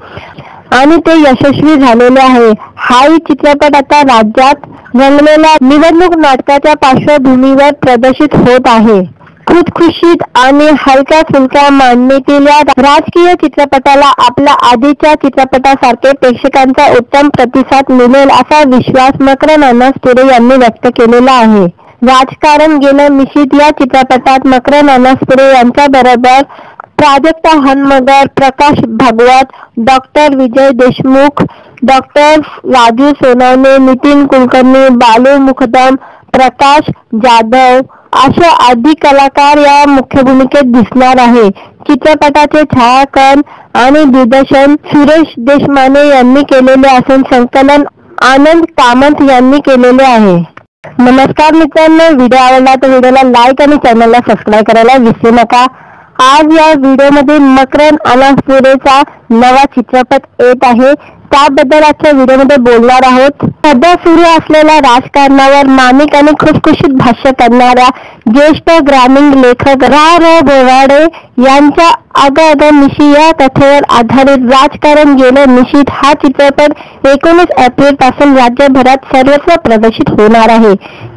आणि ते यशस्वी झालेले आहे। हाही चित्रपट आता राज्यात रंगलेल्या निवडणूक नाटकाच्या पार्श्वभूमीवर प्रदर्शित होत आहे। खुसखुशीत आणि हलक्या फुलक्या मांडणीतील या राजकीय चित्रपटाला आपल्या आधीच्या चित्रपटासारखे प्रेक्षकांचा उत्तम प्रतिसाद मिळेल असा विश्वास मकरंद अनासपुरे यांनी व्यक्त केलेला आहे। राजकारण गेलं मिशीत या चित्रपटात मकरंद अनासपुरे यांच्याबरोबर प्राजक्ता हनमगर, प्रकाश भागवत, डॉक्टर विजय देशमुख, डॉक्टर राजू सोनवणे, नितीन कुलकर्णी, बालू मुकदम, प्रकाश जाधव असे अधिक कलाकार या मुख्य भूमिकेत दिसणार आहे। चित्रपटाचे छायाकन आणि दिग्दर्शन सुरेश देशमाने यांनी केलेले असून संकलन आनंद कामत यांनी केलेले आहे। नमस्कार मित्रांनो, व्हिडिओ आवडला तर व्हिडिओला लाईक आणि चॅनलला सबस्क्राईब करायला विसरू नका। आज या व्हिडिओमध्ये मकरंद अनासपुरेचा नवा चित्रपट येत आहे, त्याबद्दल आजच्या व्हिडिओमध्ये बोलणार आहोत। सध्या सुरू असलेल्या राजकारणावर मार्मिक आणि खुसखुशीत भाष्य करणाऱ्या ज्येष्ठ ग्रामीण लेखक रा. बोराडे यांच्या अगं मिशी या कथेवर आधारित राजकारण गेलं मिशीत हा चित्रपट 19 एप्रिल पासून राज्यभरात सर्वत्र प्रदर्शित होणार आहे।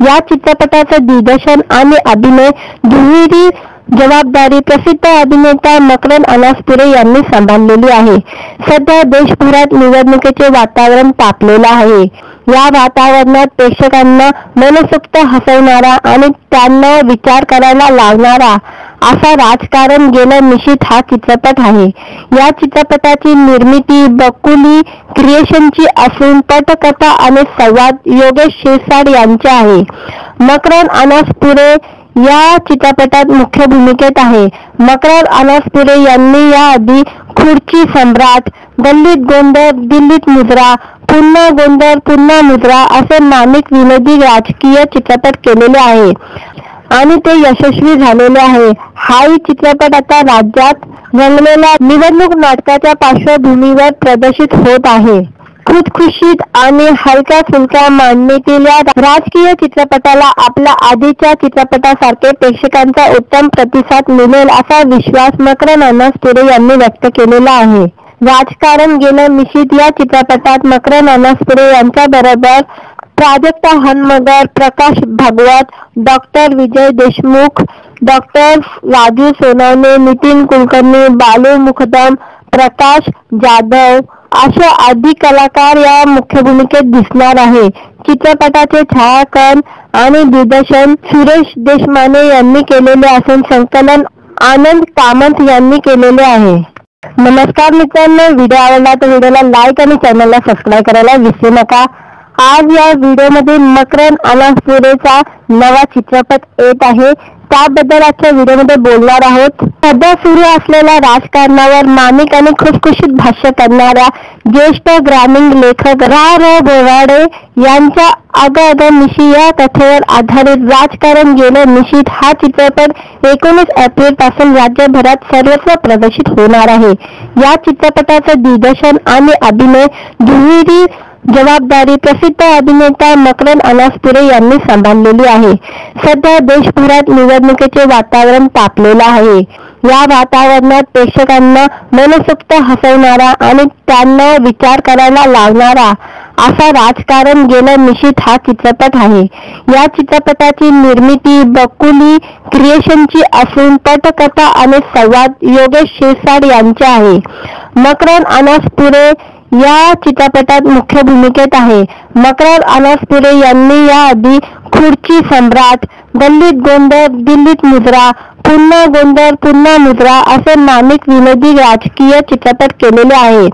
या चित्रपटाचं दिग्दर्शन आणि अभिनय दुहेरी जबाबदारी प्रसिद्ध अभिनेता मकरंद अनासपुरे यांनी सांभाळलेली आहे। सध्या देशभरात निवडणुकीचे वातावरण तापलेलं आहे। या वातावरणात प्रेक्षकांना मनसोक्त हसवणारा आणि त्यांना विचार करायला लावणारा असा राजकारण गेलं मिशीत हा चित्रपट आहे। या चित्रपटाची निर्मिती बकुली क्रिएशनची असून पटकथा आणि संवाद योगेश शिरसाट यांचे आहे। मकरंद अनासपुरे या चित्रपटात मुख्य भूमिकेत आहे। मकरंद अनासपुरे यांनी याआधी खुर्ची सम्राट, गल्लीत गोंधळ, दिल्लीत मुजरा, पुन्हा गोंधळ पुन्हा मुजरा असे नामिक विनोदी राजकीय चित्रपट केलेले आहे आणि ते यशस्वी झालेले आहे। हाही चित्रपट आता राज्यात रंगलेल्या निवडणूक नाटकाच्या पार्श्वभूमीवर प्रदर्शित होत आहे। खुशखुशीत आणि हलक्या फुलक्या मांडणीतील या राजकीय चित्रपटाला आपल्या आधीच्या चित्रपटासारखे प्रेक्षकांचा उत्तम प्रतिसाद मिळेल असा विश्वास मकरंद अनासपुरे यांनी व्यक्त केलेला आहे। राजकारण गेलं मिशीत या चित्रपटात मकरंद अनासपुरे यांच्याबरोबर प्राजक्ता हनमगर, प्रकाश भागवत, डॉक्टर विजय देशमुख, डॉक्टर राजू सोनवणे, नितीन कुलकर्णी, बालू मुकदम, प्रकाश जाधव असे आदी कलाकार या मुख्य भूमिकेत दिसणार आहे। चित्रपटाचे छायाकन आणि दिग्दर्शन सुरेश देशमाने यांनी केलेले असून संकलन आनंद कामत यांनी केलेले आहे। नमस्कार मित्रांनो, व्हिडिओ आवडला तर व्हिडिओला लाईक आणि चॅनलला सबस्क्राईब करायला विसरू नका। आज या व्हिडिओमध्ये मकरंद अनासपुरेचा नवा चित्रपट येत आहे, त्याबद्दल आजच्या व्हिडिओमध्ये बोलणार आहोत। सध्या सुरू असलेल्या राजकारणावर मार्मिक आणि खुसखुशीत भाष्य करणाऱ्या ज्येष्ठ ग्रामीण लेखक रा. बोराडे यांच्या अगं अगं मिशी या कथेवर आधारित राजकारण गेलं मिशीत हा चित्रपट 19 एप्रिल पासून राज्यभरात सर्वत्र प्रदर्शित होणार आहे। या चित्रपटाचं दिग्दर्शन आणि अभिनय दुहेरी जबाबदारी प्रसिद्ध अभिनेता मकरंद अनासपुरे यांनी सांभाळलेली आहे। सध्या देशभरात निवडणुकीचे वातावरण तापलेलं आहे। या वातावरणात प्रेक्षकांना मनसोक्त हसवणारा आणि त्यांना विचार करायला लावणारा असा राजकारण गेलं मिशीत हा चित्रपट आहे। या चित्रपटाची निर्मिती बकुली क्रिएशनची असून पटकथा आणि संवाद योगेश शिरसाट यांचे आहे। मकरंद अनासपुरे या चित्रपटात मुख्य भूमिकेत आहे। मकरंद अनासपुरे यांनी याआधी खुर्ची सम्राट, गल्लीत गोंधळ, दिल्लीत मुजरा, पुन्हा गोंधळ पुन्हा मुजरा असे नामिक विनोदी राजकीय चित्रपट केलेले आहे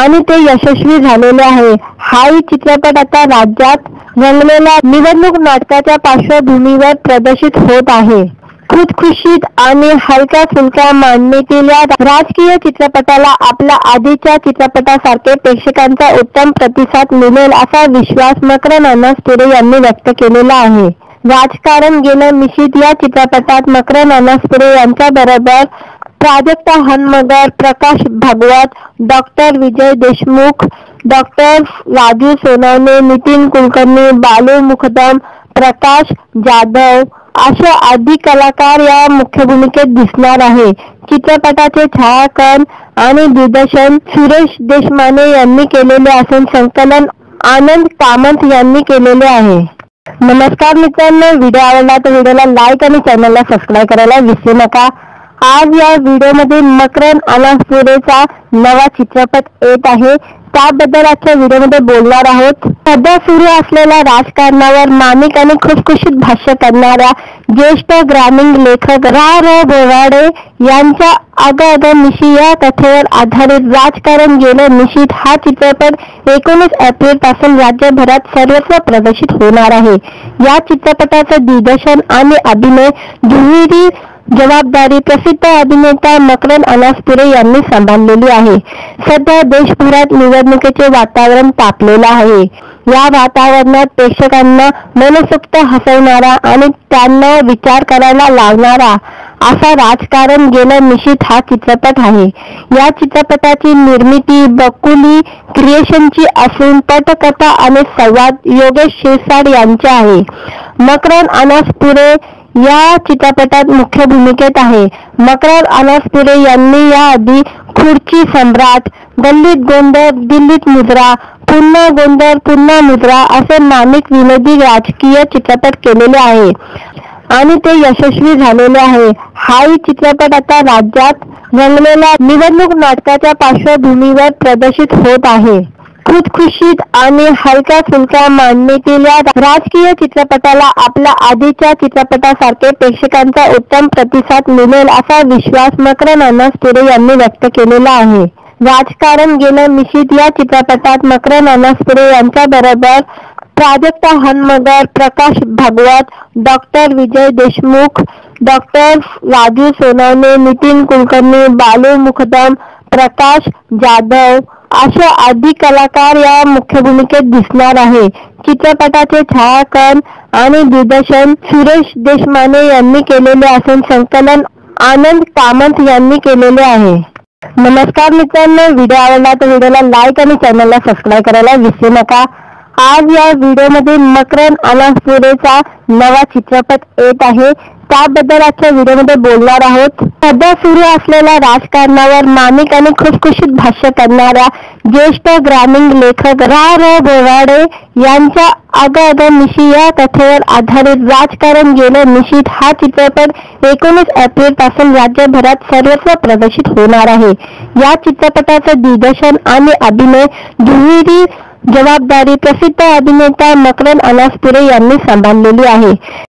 आणि ते यशस्वी झालेले आहे। हाही चित्रपट आता राज्यात रंगलेल्या निवडणूक नाटकाच्या पार्श्वभूमीवर प्रदर्शित होत आहे। खुशखुशीत आणि हलक्या फुलक्या मांडणीतील या राजकीय चित्रपटाला आपल्या आधीच्या चित्रपटासारखे प्रेक्षकांचा उत्तम प्रतिसाद मिळेल असा विश्वास मकरंद अनासपुरे यांनी व्यक्त केलेला आहे। राजकारण गेलं मिशीत या चित्रपटात मकरंद अनासपुरे यांच्याबरोबर प्राजक्ता हनमगर, प्रकाश भागवत, डॉक्टर विजय देशमुख, डॉक्टर राजू सोनवणे, नितीन कुलकर्णी, बालू मुकदम, प्रकाश जाधव असे आदी कलाकार या मुख्य भूमिकेत दिसणार आहे। चित्रपटाचे छायाकन आणि दिग्दर्शन सुरेश देशमाने यांनी केलेले असून संकलन आनंद कामत यांनी केलेले आहे। नमस्कार मित्रांनो, व्हिडिओ आवडला तर व्हिडिओला लाईक आणि चॅनलला सबस्क्राईब करायला विसरू नका। आज या व्हिडिओमध्ये मकरंद अनासपुरेचा नवा चित्रपट येत आहे, त्याबद्दल आजच्या व्हिडिओमध्ये बोलणार आहोत। सध्या सुरू असलेल्या राजकारणावर मार्मिक आणि खुसखुशीत भाष्य करणाऱ्या ज्येष्ठ ग्रामीण लेखक रा. बोराडे यांच्या अगं अगं मिशी या कथेवर आधारित राजकारण गेलं मिशीत हा चित्रपट 19 एप्रिल पासून राज्यभरात सर्वत्र प्रदर्शित होणार आहे। या चित्रपटाचं दिग्दर्शन आणि अभिनय दुहेरी जबाबदारी प्रसिद्ध अभिनेता मकरंद अनासपुरे यांनी सांभाळलेली आहे। सध्या देशभरात निवडणुकीचे वातावरण तापलेलं आहे। या वातावरणात प्रेक्षकांना मनसोक्त हसवणारा आणि त्यांना विचार करायला लावणारा असा राजकारण गेलं मिशीत हा चित्रपट आहे। या चित्रपटाची निर्मिती बकुली क्रिएशनची असून पटकथा आणि संवाद योगेश शिरसाट यांचे आहे। मकरंद अनासपुरे या चित्रपटात मुख्य भूमिकेत आहे। मकरंद अनासपुरे यांनी याआधी खुर्ची सम्राट, गल्लीत गोंधळ, दिल्लीत मुजरा, पुन्हा गोंधळ पुन्हा मुजरा असे नामिक विनोदी राजकीय चित्रपट केलेले आहे आणि ते यशस्वी झालेले आहे। हाही चित्रपट आता राज्यात रंगलेल्या निवडणूक नाटकाच्या पार्श्वभूमीवर प्रदर्शित होत आहे। खुशखुशीत आणि हलक्या फुलक्या मांडणीतील या राजकीय चित्रपटाला आपल्या आधीच्या चित्रपटासारखे प्रेक्षकांचा उत्तम प्रतिसाद मिळेल असा विश्वास मकरन अनासपुरे यांनी व्यक्त केलेला आहे. राजकारण गेलं मिशीत या चित्रपटात मकरन अनासपुरे यांच्या बरोबर प्राजक्ता हनमगर, प्रकाश भागवत, डॉक्टर विजय देशमुख, डॉक्टर राजू सोनवणे, नितीन कुलकर्णी, बालू मुकदम, प्रकाश जाधव असे आदी कलाकार या मुख्य भूमिकेत दिसणार आहे. चित्रपटाचे छायाकन आणि दिग्दर्शन सुरेश देशमाने यांनी केलेले असून संकलन आनंद कामत यांनी केलेले आहे. नमस्कार मित्रांनो, व्हिडिओ आवडला तर व्हिडिओला लाईक आणि चॅनलला सबस्क्राईब करायला विसरू नका. आज या व्हिडिओमध्ये मकरन अनासपुरेचा नवा चित्रपट येत आहे, त्याबद्दल आजच्या व्हिडिओमध्ये बोलणार आहोत. सध्या सुरू असलेल्या राजकारणावर माणिक आणि खुशखुशीत भाष्य करणाऱ्या ज्येष्ठ ग्रामीण लेखक रा. बोराडे यांच्या अगं अगं मिशी या कथेवर आधारित राजकारण गेलं मिशीत हा चित्रपट 19 एप्रिल पासून राज्यभरात सर्वत्र प्रदर्शित होणार आहे. या चित्रपटाचं दिग्दर्शन आणि अभिनय दुहेरी जबाबदारी प्रसिद्ध अभिनेता मकरन अनासपुरे यांनी सांभाळलेली आहे.